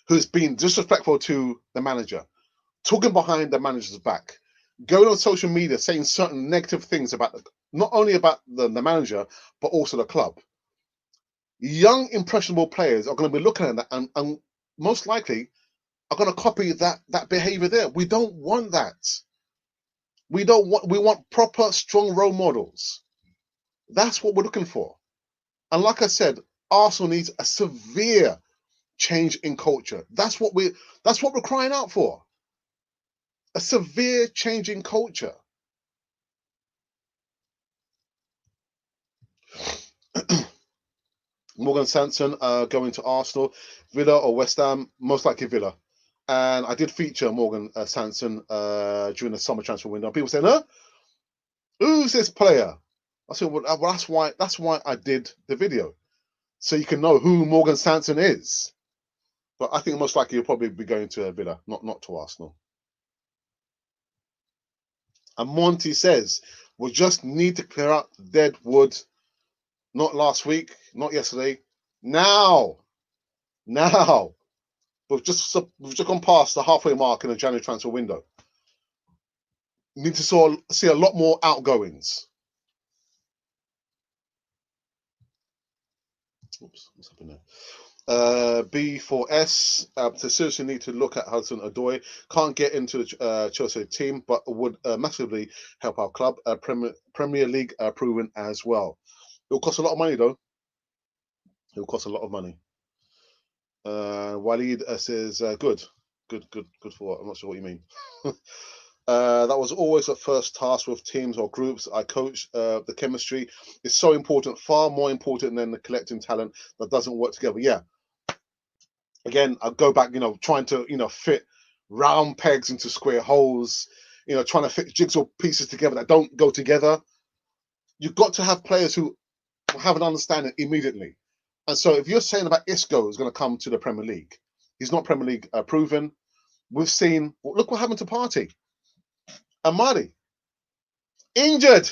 who's been disrespectful to the manager, talking behind the manager's back, going on social media saying certain negative things about not only about the manager, but also the club. Young, impressionable players are going to be looking at that and most likely are going to copy that behavior there. We don't want that. We want proper, strong role models. That's what we're looking for. And like I said, Arsenal needs a severe change in culture. That's what we're crying out for. A severe change in culture. Morgan Sanson going to Arsenal, Villa or West Ham, most likely Villa. And I did feature Morgan Sanson during the summer transfer window. People saying, "Huh? Who's this player?" I said, "Well, that's why I did the video, so you can know who Morgan Sanson is." But I think most likely he'll probably be going to Villa, not to Arsenal. And Monty says, "We just need to clear out dead wood. Not last week, not yesterday. Now. We've just gone past the halfway mark in the January transfer window. We need to see a lot more outgoings." Oops, what's happened there? B4S, to seriously need to look at Hudson Odoi. Can't get into the Chelsea team, but would massively help our club. Premier League proven as well. It will cost a lot of money, though. It will cost a lot of money. Walid says, good for what? I'm not sure what you mean. That was always the first task with teams or groups I coach. The chemistry is so important, far more important than the collecting talent that doesn't work together. Yeah. Again, I go back, trying to, fit round pegs into square holes, trying to fit jigsaw pieces together that don't go together. You've got to have players who have an understanding immediately. And so if you're saying about Isco is going to come to the Premier League, he's not Premier League proven. We've seen, look what happened to Partey. Amadi, injured.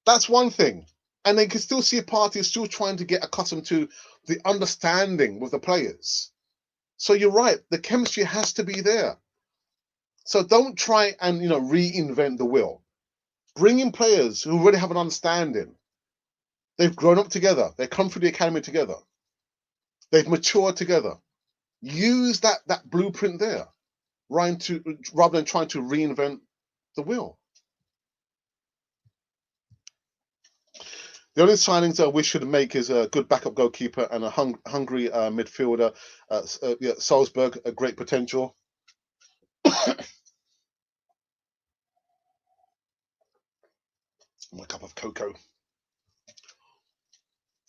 That's one thing. And they can still see a Partey still trying to get accustomed to the understanding with the players. So you're right, the chemistry has to be there. So don't try and reinvent the wheel. Bring in players who already have an understanding. They've grown up together. They come through the academy together. They've matured together. Use that blueprint there, rather than trying to reinvent the wheel. The only signings that we should make is a good backup goalkeeper and a hungry midfielder. Salzburg, a great potential. My cup of cocoa.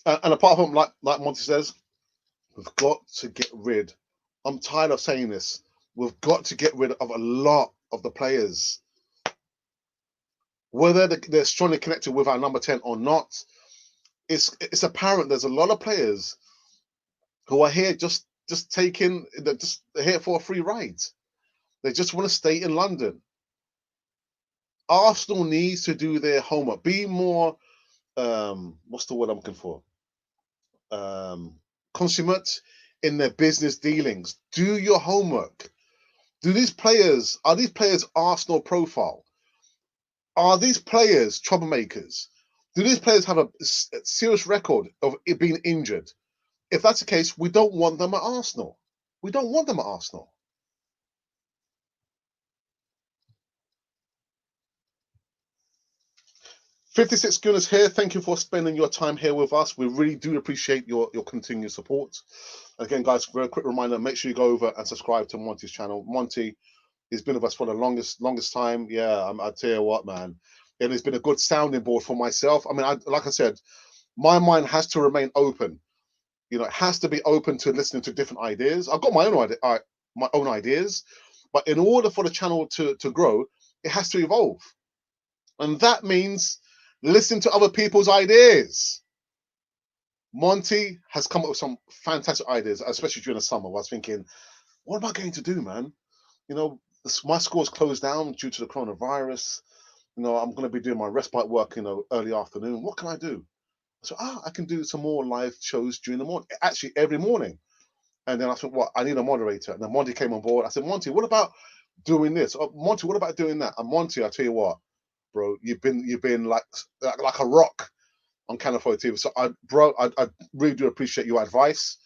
And apart from, like Monty says, we've got to get rid. I'm tired of saying this. We've got to get rid of a lot of the players. Whether they're strongly connected with our number 10 or not, it's apparent there's a lot of players who are here just taking, they're here for a free ride. They just want to stay in London. Arsenal needs to do their homework. Be more, what's the word I'm looking for? Consummate in their business dealings. Do your homework. Are these players Arsenal profile? Are these players troublemakers? Do these players have a serious record of it being injured? If that's the case, we don't want them at Arsenal. We don't want them at Arsenal. "56 Gunners here. Thank you for spending your time here with us. We really do appreciate your continued support. Again, guys, very quick reminder, make sure you go over and subscribe to Monty's channel. Monty has been with us for the longest time. Yeah, I tell you what, man. It has been a good sounding board for myself. I mean, like I said, my mind has to remain open. it has to be open to listening to different ideas. I've got my own ideas, but in order for the channel to grow, it has to evolve, and that means listen to other people's ideas. Monty has come up with some fantastic ideas, especially during the summer. I was thinking, what am I going to do, man? My school's closed down due to the coronavirus. I'm going to be doing my respite work, early afternoon. What can I do? So, I can do some more live shows during the morning, actually every morning. And then I thought, what? I need a moderator. And then Monty came on board. I said, Monty, what about doing this? Oh, Monty, what about doing that? And Monty, I tell you what, bro, you've been like a rock on California TV. So, I really do appreciate your advice.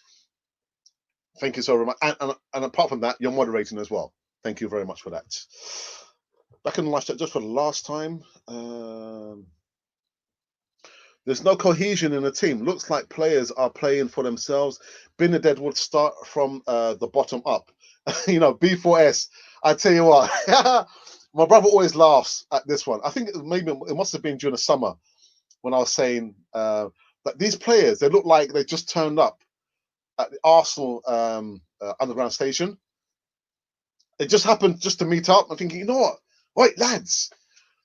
Thank you so very much. And apart from that, you're moderating as well. Thank you very much for that. Back in the live chat, just for the last time. There's no cohesion in the team. Looks like players are playing for themselves. Bin Deadwood start from the bottom up. B4S. I tell you what, my brother always laughs at this one. I think it must have been during the summer when I was saying that these players, they look like they just turned up at the Arsenal underground station. It just happened just to meet up. I'm thinking, you know what? Wait, lads,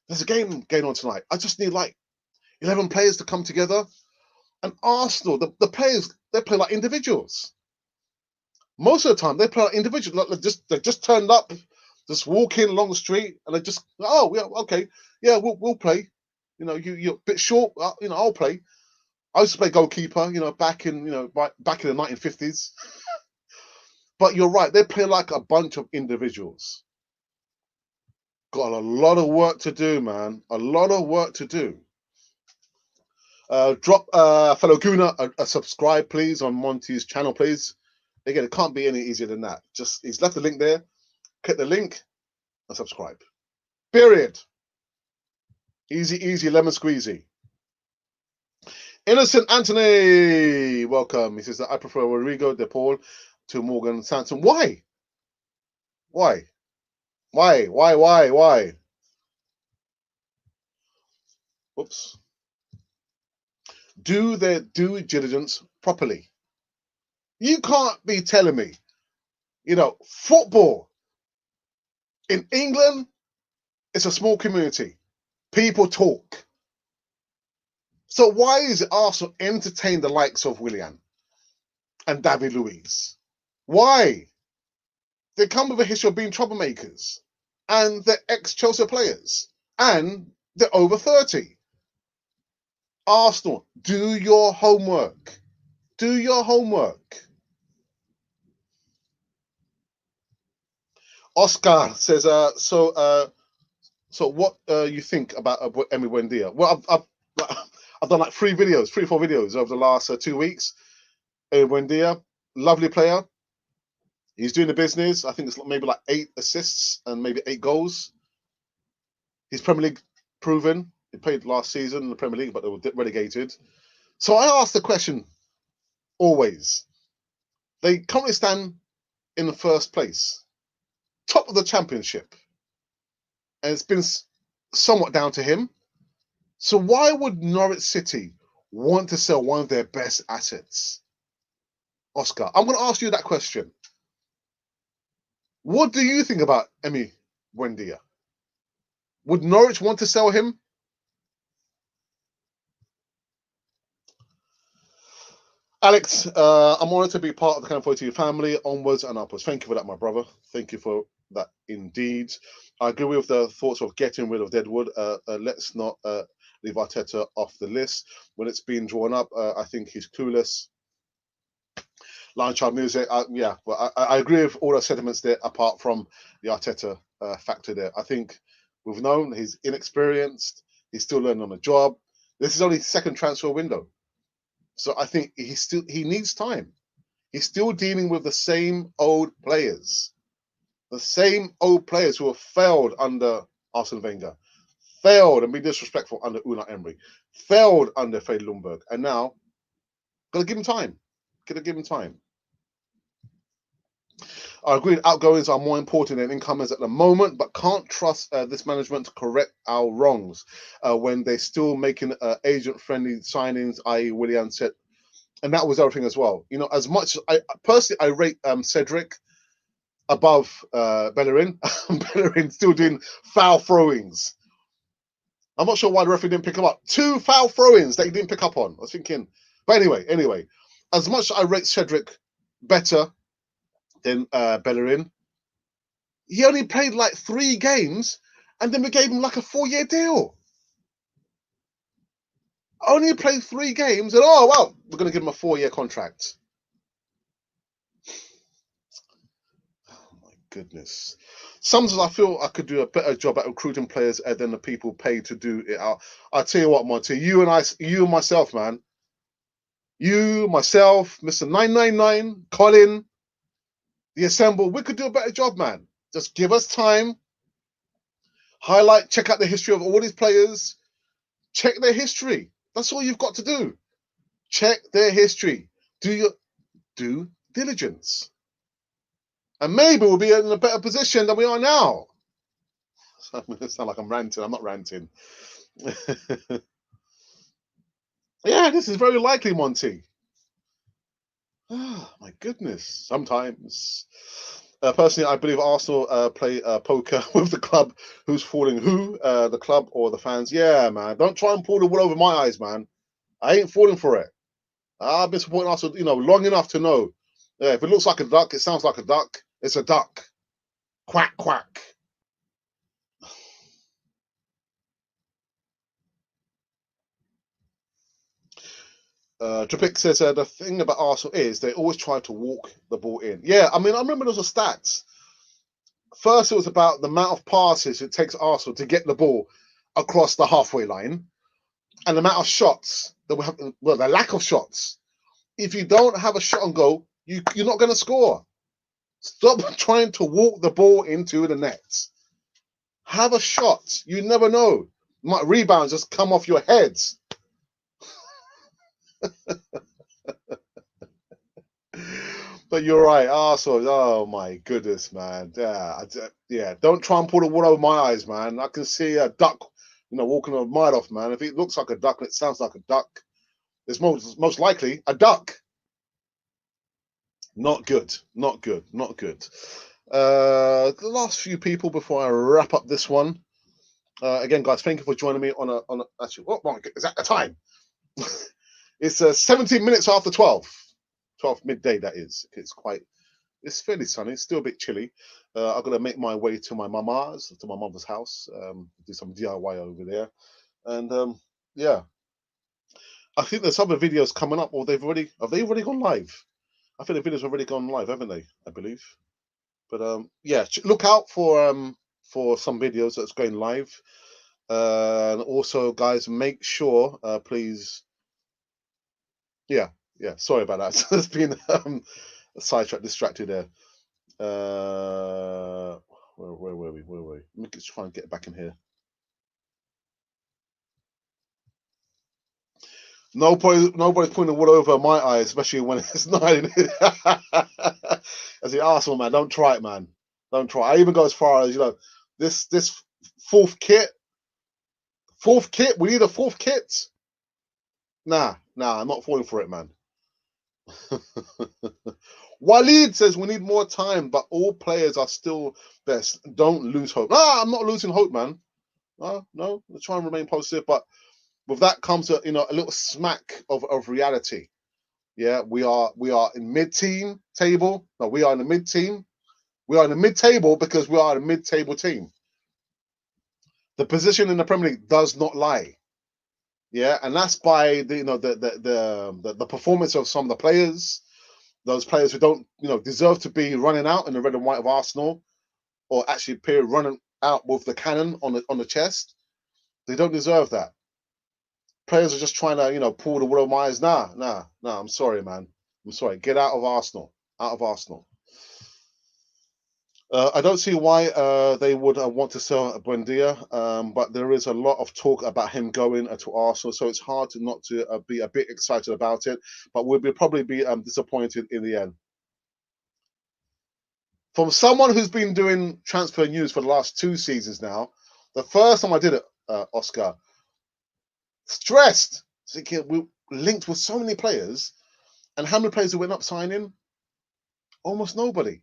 there's a game going on tonight. I just need like 11 players to come together. And Arsenal, the players, they play like individuals. Most of the time, they play like individuals. They just turned up, just walking along the street, and they just, oh, yeah, okay, yeah, we'll play. You're a bit short, I'll play. I used to play goalkeeper, back in the 1950s. But you're right, they play like a bunch of individuals. Got a lot of work to do, man. A lot of work to do. Drop fellow Gooner a subscribe, please, on Monty's channel, please. Again, it can't be any easier than that. Just he's left the link there. Click the link and subscribe. Period. Easy, lemon squeezy. Innocent Anthony, welcome. He says that I prefer Rodrigo De Paul to Morgan Sanson. Why? Oops. Do their due diligence properly. You can't be telling me, football in England, it's a small community. People talk. So why is it Arsenal entertain the likes of Willian and David Luiz? Why? They come with a history of being troublemakers, and they're ex-Chelsea players, and they're over 30. Arsenal, do your homework. Do your homework. Oscar says, so what you think about Emi Buendia? Well, I've done like 3 or 4 videos over the last 2 weeks. Emi Buendia, lovely player. He's doing the business. I think it's maybe like 8 assists and maybe 8 goals. He's Premier League proven. He played last season in the Premier League, but they were relegated. So I ask the question always. They currently stand in the first place, top of the championship. And it's been somewhat down to him. So why would Norwich City want to sell one of their best assets? Oscar, I'm going to ask you that question. What do you think about Emi Buendia? Would Norwich want to sell him? Alex, I'm honored to be part of the Kind of TV family, onwards and upwards. Thank you for that, my brother. Thank you for that indeed. I agree with the thoughts of getting rid of Deadwood. Let's not leave Arteta off the list. When it's been drawn up, I think he's clueless. Lion Child Music, I agree with all the sentiments there, apart from the Arteta factor there. I think we've known he's inexperienced. He's still learning on the job. This is only his second transfer window. So I think he needs time. He's still dealing with the same old players. The same old players who have failed under Arsene Wenger, failed and been disrespectful under Unai Emery, failed under Fred Lundberg, and now gotta give him time. Gotta give him time. I agree outgoings are more important than incomers at the moment, but can't trust this management to correct our wrongs when they're still making agent-friendly signings, i.e. Willian said And that was everything as well. You know, as much as I personally I rate Cedric above Bellerin. Bellerin still doing foul throw-ins. I'm not sure why the referee didn't pick him up. 2 foul throw-ins that he didn't pick up on. I was thinking, but anyway, as much as I rate Cedric better than Bellerin, he only played like 3 games, and then we gave him like a 4-year deal. Only played 3 games, and oh well, we're going to give him a 4-year contract. Oh my goodness. Sometimes I feel I could do a better job at recruiting players than the people paid to do it. I'll tell you what, Monty, you and myself, man. You, myself, Mr. 999, Colin, the Assemble, we could do a better job, man. Just give us time. Highlight, check out the history of all these players. Check their history. That's all you've got to do. Check their history. Do your due diligence. And maybe we'll be in a better position than we are now. It sounds like I'm ranting. I'm not ranting. Yeah, this is very likely, Monty. Oh, my goodness. Sometimes. Personally, I believe Arsenal play poker with the club. Who's fooling who? The club or the fans? Yeah, man. Don't try and pull the wool over my eyes, man. I ain't falling for it. I've been supporting Arsenal, long enough to know. Yeah, if it looks like a duck, it sounds like a duck. It's a duck. Quack, quack. Trippic says the thing about Arsenal is they always try to walk the ball in. Yeah, I mean, I remember those were stats. First, it was about the amount of passes it takes Arsenal to get the ball across the halfway line and the amount of shots that we have, well, the lack of shots. If you don't have a shot on goal, you're not going to score. Stop trying to walk the ball into the nets. Have a shot. You never know. Rebounds just come off your heads. But you're right, Arsenal. Oh my goodness, man. Yeah. Don't try and pull the wool over my eyes, man. I can see a duck, walking a mile off, man. If it looks like a duck and it sounds like a duck, it's most likely a duck. Not good. Not good. Not good. The last few people before I wrap up this one. Again, guys, thank you for joining me on a actually. What is that the time? It's 17 minutes after 12. 12 midday. That is. It's fairly sunny. It's still a bit chilly. I'm gonna make my way to my mother's house. Do some DIY over there, and yeah, I think there's other videos coming up, or have they already gone live? I think the videos have already gone live, haven't they? I believe. But yeah, look out for some videos that's going live. And also, guys, make sure, please. Yeah. Sorry about that. It's been sidetracked, distracted there. Where were we? Where were we? Let me just try and get back in here. Nobody's putting the wood over my eyes, especially when it's not. As the Arsenal man, don't try it, man. Don't try. I even go as far as this fourth kit. Fourth kit. We need a fourth kit. Nah. I'm not falling for it, man. Waleed says we need more time, but all players are still best. Don't lose hope. I'm not losing hope, man. No, let's try and remain positive. But with that comes a little smack of reality. Yeah, we are in mid-team table. No, we are in the mid-team. We are in the mid-table because we are a mid-table team. The position in the Premier League does not lie. Yeah, and that's by the performance of some of the players. Those players who don't deserve to be running out in the red and white of Arsenal, or actually appear running out with the cannon on the chest. They don't deserve that. Players are just trying to pull the wool over my eyes. Nah. I'm sorry, man. I'm sorry. Get out of Arsenal. Out of Arsenal. I don't see why they would want to sell Buendia, but there is a lot of talk about him going to Arsenal, so it's hard not to be a bit excited about it. But we'll probably be disappointed in the end. From someone who's been doing transfer news for the last 2 seasons now, the first time I did it, Oscar, stressed, thinking we linked with so many players. And how many players who went up signing? Almost nobody.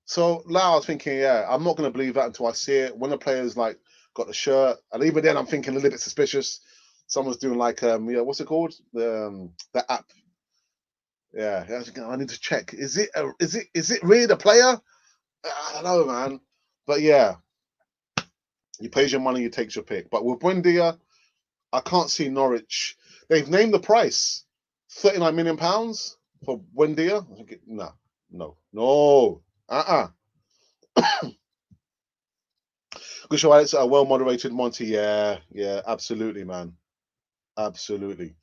So now I was thinking, yeah, I'm not going to believe that until I see it. When the players like got the shirt, and even then I'm thinking a little bit suspicious. Someone's doing like yeah, what's it called? The app. Yeah, I need to check. Is it really the player? I don't know, man. But yeah, you pays your money, you takes your pick. But with Buendia, I can't see Norwich. They've named the price, £39 million for Buendia. No, no, no. Good show, Alex. A well moderated Monty. Yeah, yeah, absolutely, man. Absolutely.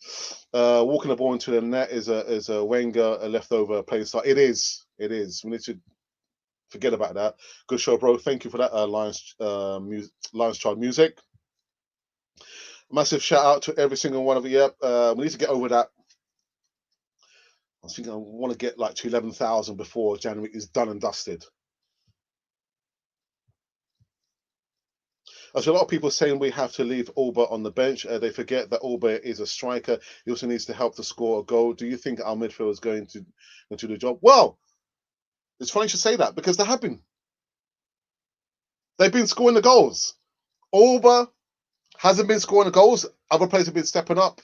Walking the ball into the net is a Wenger a leftover playing style. It is. It is. We need to forget about that. Good show, bro. Thank you for that. Lions Child music. Massive shout out to every single one of you. Yep. We need to get over that. I was thinking I want to get like to 11,000 before January is done and dusted. There's a lot of people saying we have to leave Alba on the bench. They forget that Alba is a striker. He also needs to help to score a goal. Do you think our midfield is going to do the job? Well, it's funny you should say that because they have been. They've been scoring the goals. Alba hasn't been scoring the goals. Other players have been stepping up.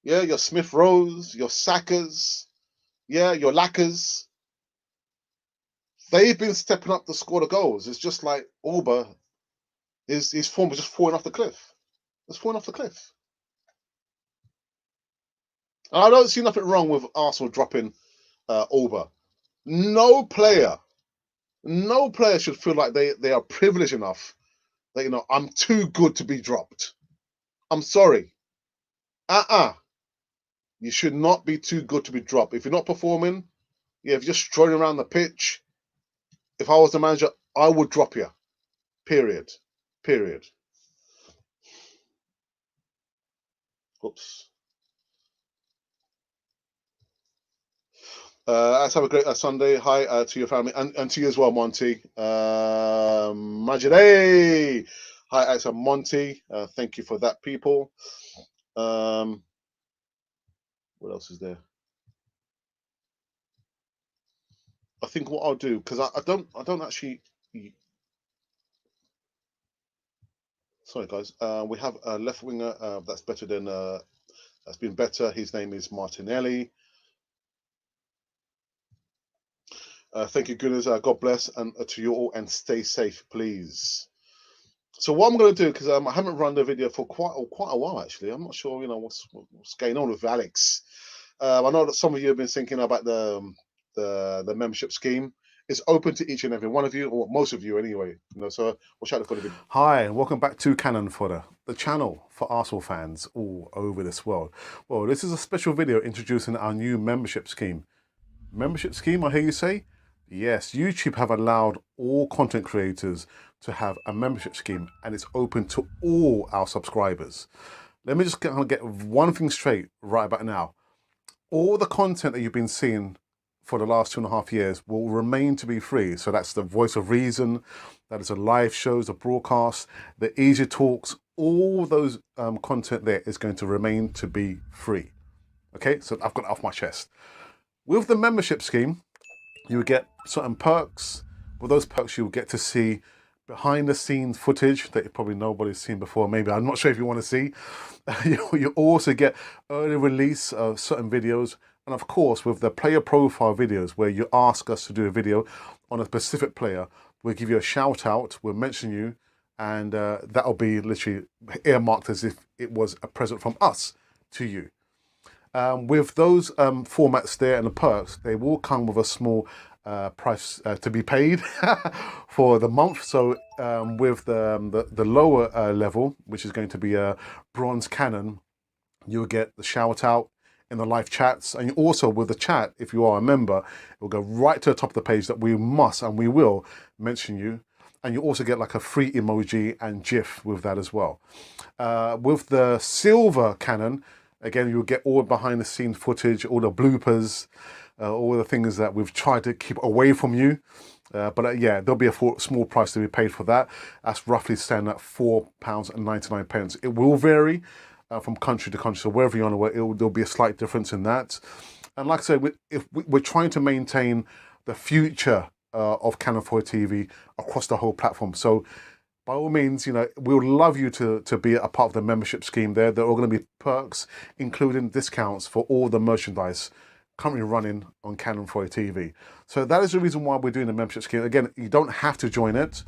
Yeah, your Smith Rose, your Sackers, yeah, your Lackers. They've been stepping up to score the goals. It's just like Alba, his form is just falling off the cliff. It's falling off the cliff. And I don't see nothing wrong with Arsenal dropping Alba. No player should feel like they are privileged enough that, I'm too good to be dropped. I'm sorry. You should not be too good to be dropped. If you're not performing, if you're just strolling around the pitch, if I was the manager, I would drop you. Period. Oops. Let's have a great Sunday. Hi to your family and to you as well, Monty. Majide. Hi, Alex and Monty. Thank you for that, people. What else is there? I think what I'll do, because I don't actually. Sorry, guys. We have a left winger that's better than that's been better. His name is Martinelli. Thank you, goodness. God bless and to you all, and stay safe, please. So what I'm going to do, because I haven't run the video for quite a while, actually. I'm not sure, what's going on with Alex. I know that some of you have been thinking about the membership scheme. It's open to each and every one of you, or most of you anyway. So watch out for the video. Hi, and welcome back to Cannon Fodder, the channel for Arsenal fans all over this world. Well, this is a special video introducing our new membership scheme. Membership scheme, I hear you say? Yes, YouTube have allowed all content creators to have a membership scheme, and it's open to all our subscribers. Let me just get one thing straight right about now. All the content that you've been seeing for the last 2.5 years will remain to be free. So that's the Voice of Reason, that is the live shows, the broadcasts, the easy talks, all those content there is going to remain to be free. Okay, so I've got it off my chest. With the membership scheme, you will get certain perks. With those perks, you'll get to see behind the scenes footage that probably nobody's seen before. Maybe, I'm not sure if you want to see. You also get early release of certain videos. And of course, with the player profile videos, where you ask us to do a video on a specific player, we'll give you a shout out, we'll mention you, and that'll be literally earmarked as if it was a present from us to you. With those formats there and the perks, they will come with a small price to be paid for the month. So with the lower level, which is going to be a bronze cannon, you'll get the shout out in the live chats, and also with the chat, if you are a member, it will go right to the top of the page that we must and we will mention you. And you also get like a free emoji and GIF with that as well. With the silver cannon, again, you'll get all behind the scenes footage, all the bloopers, all the things that we've tried to keep away from you. But yeah, there'll be a small price to be paid for that. That's roughly standing at £4.99. It will vary from country to country. So wherever you want to work, there'll be a slight difference in that. And like I said, we're trying to maintain the future of Canon 4 TV across the whole platform. So by all means, we would love you to be a part of the membership scheme there. There are going to be perks, including discounts for all the merchandise currently running on Canon 4 TV. So that is the reason why we're doing the membership scheme. Again, you don't have to join it.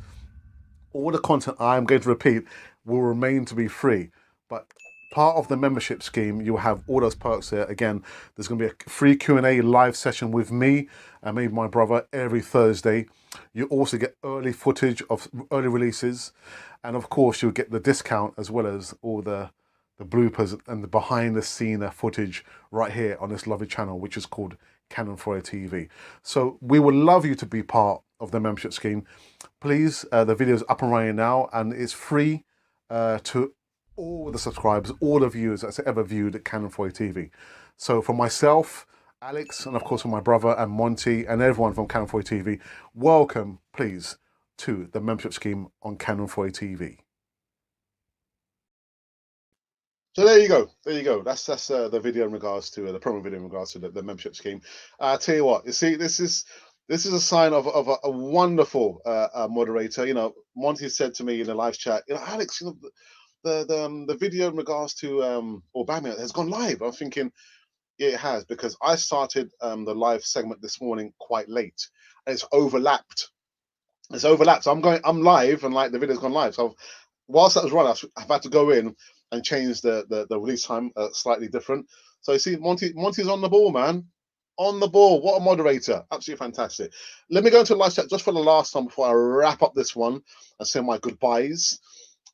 All the content I'm going to repeat will remain to be free. But part of the membership scheme, you'll have all those perks there. Again, there's going to be a free Q&A live session with me and maybe my brother every Thursday. You also get early footage of early releases. And of course, you'll get the discount as well as all the bloopers and the behind the scene footage right here on this lovely channel, which is called Canon 4 TV. So we would love you to be part of the membership scheme. Please, the video is up and running now, and it's free to all the subscribers, all the viewers that's ever viewed at Canon 4 TV. So for myself, Alex, and of course for my brother and Monty and everyone from Canon 4 TV, welcome, please, to the membership scheme on Canon 4 TV. So there you go. There you go. That's the video in regards to the promo video in regards to the membership scheme. I tell you what, you see, this is a sign of a wonderful moderator. Monty said to me in the live chat, Alex, the video in regards to Aubameyang has gone live. I'm thinking, yeah, it has, because I started the live segment this morning quite late, and it's overlapped. So I'm live, and like the video's gone live. So whilst that was running, I've had to go in and change the release time slightly different. So you see, Monty's on the ball, man. On the ball. What a moderator. Absolutely fantastic. Let me go into live chat just for the last time before I wrap up this one and say my goodbyes.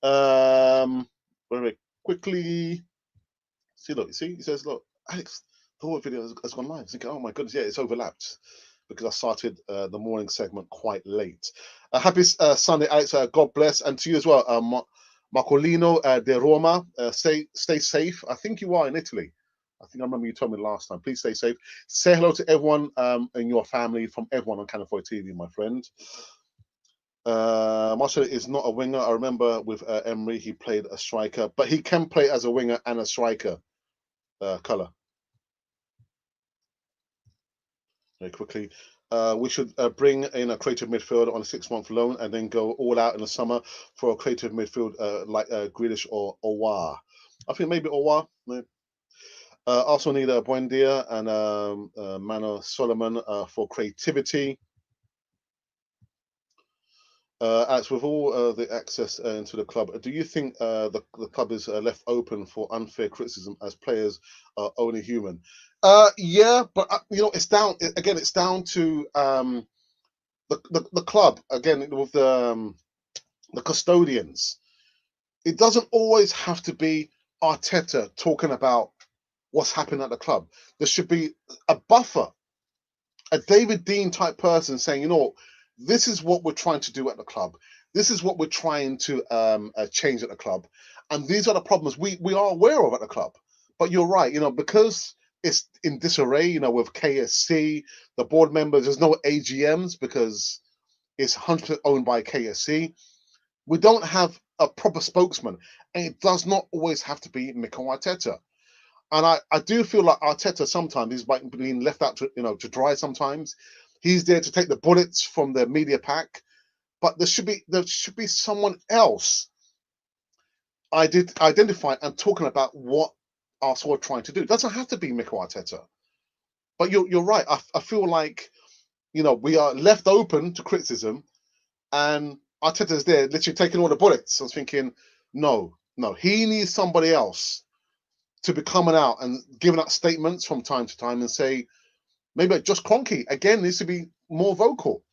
Very quickly. Look, you see, he says, look, Alex, the whole video has gone live. Thinking, oh my goodness, yeah, it's overlapped because I started the morning segment quite late. Happy Sunday, Alex. God bless, and to you as well, Marcolino de Roma. Stay safe. I think you are in Italy. I think I remember you told me last time. Please stay safe. Say hello to everyone in your family, from everyone on Canon 4 TV, my friend. Marcelo is not a winger. I remember with Emery, he played a striker, but he can play as a winger and a striker. Color. Very quickly. We should bring in a creative midfielder on a 6-month loan and then go all out in the summer for a creative midfield like Grealish or Owa. I think maybe Owa. Also need a Buendia and Mano Solomon for creativity. As with all the access into the club, do you think the club is left open for unfair criticism as players are only human? Yeah, but it's down again. It's down to the club again with the custodians. It doesn't always have to be Arteta talking about what's happening at the club. There should be a buffer, a David Dean type person saying, this is what we're trying to do at the club. This is what we're trying to change at the club. And these are the problems we are aware of at the club. But you're right, because it's in disarray, with KSC, the board members, there's no AGMs because it's 100% owned by KSC. We don't have a proper spokesman. And it does not always have to be Mikel Arteta. And I do feel like Arteta sometimes he's being left out to dry sometimes. He's there to take the bullets from the media pack, but there should be someone else identifying and talking about what Arsenal are trying to do. It doesn't have to be Mikel Arteta. But you're right. I feel like we are left open to criticism, and Arteta's there literally taking all the bullets. I was thinking, no, he needs somebody else to be coming out and giving out statements from time to time and say, maybe just Kroenke again needs to be more vocal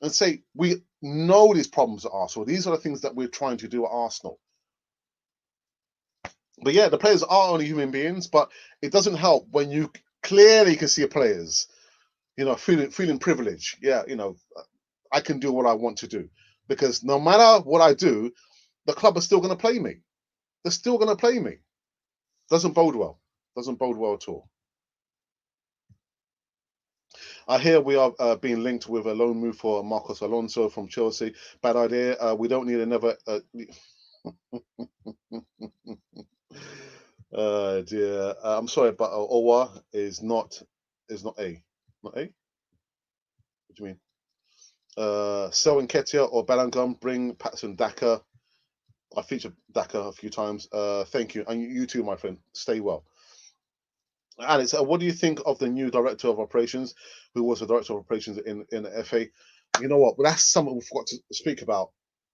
and say, we know these problems at Arsenal. These are the things that we're trying to do at Arsenal. But yeah, the players are only human beings, but it doesn't help when you clearly can see players, feeling privileged. Yeah, I can do what I want to do. Because no matter what I do, the club are still going to play me. They're still going to play me. Doesn't bode well. Doesn't bode well at all. I hear we are being linked with a loan move for Marcos Alonso from Chelsea. Bad idea. We don't need another. Dear. I'm sorry, but Owa is not is not A. Not A? What do you mean? Selwyn Ketia or Bellingham, bring Patson Daka. I featured Daka a few times. Thank you. And you too, my friend. Stay well. Alex, what do you think of the new director of operations, who was the director of operations in the FA? You know what? Well, that's something we forgot to speak about.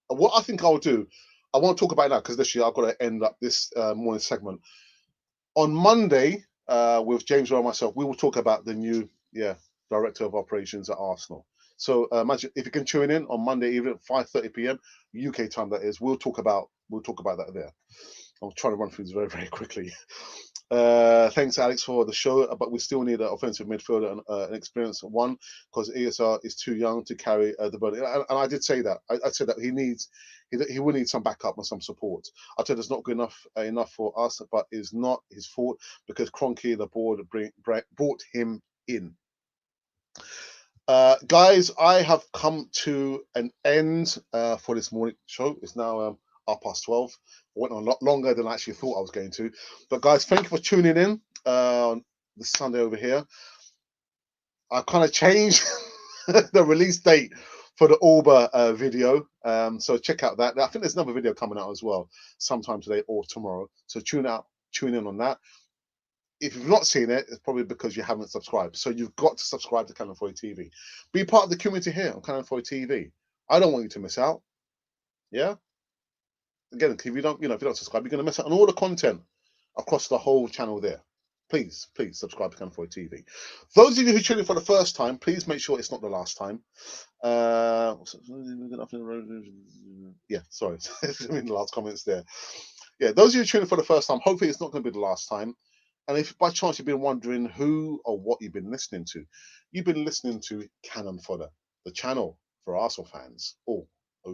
What I think I'll do, I won't talk about it now because this year I've got to end up this morning segment. On Monday, with James and myself, we will talk about the new director of operations at Arsenal. So imagine if you can tune in on Monday evening at 5:30 p.m. UK time. That is, we'll talk about that there. I'm trying to run through this very, very quickly. Thanks, Alex, for the show. But we still need an offensive midfielder and an experienced one because ESR is too young to carry the burden. And I did say that. I said that he will need some backup and some support. I said it's not good enough for us, but it's not his fault because Kroenke, the board, brought him in. Guys, I have come to an end for this morning show. It's now 12:30. Went on a lot longer than I actually thought I was going to. But guys, thank you for tuning in on this Sunday over here. I've kind of changed the release date for the Alba video. So check out that. I think there's another video coming out as well sometime today or tomorrow. So tune in on that. If you've not seen it, it's probably because you haven't subscribed. So you've got to subscribe to Cannon Foy TV. Be part of the community here on Cannon Foy TV. I don't want you to miss out. Yeah. Again, if you don't subscribe, you're going to miss out on all the content across the whole channel there. Please subscribe to Cannon Foy TV. Those of you who tune in for the first time, please make sure it's not the last time. Yeah, sorry, in the last comments there. Yeah, those of you tuning in for the first time, hopefully it's not going to be the last time. And if by chance you've been wondering who or what you've been listening to, you've been listening to Cannon Fodder, the channel for Arsenal fans. Oh,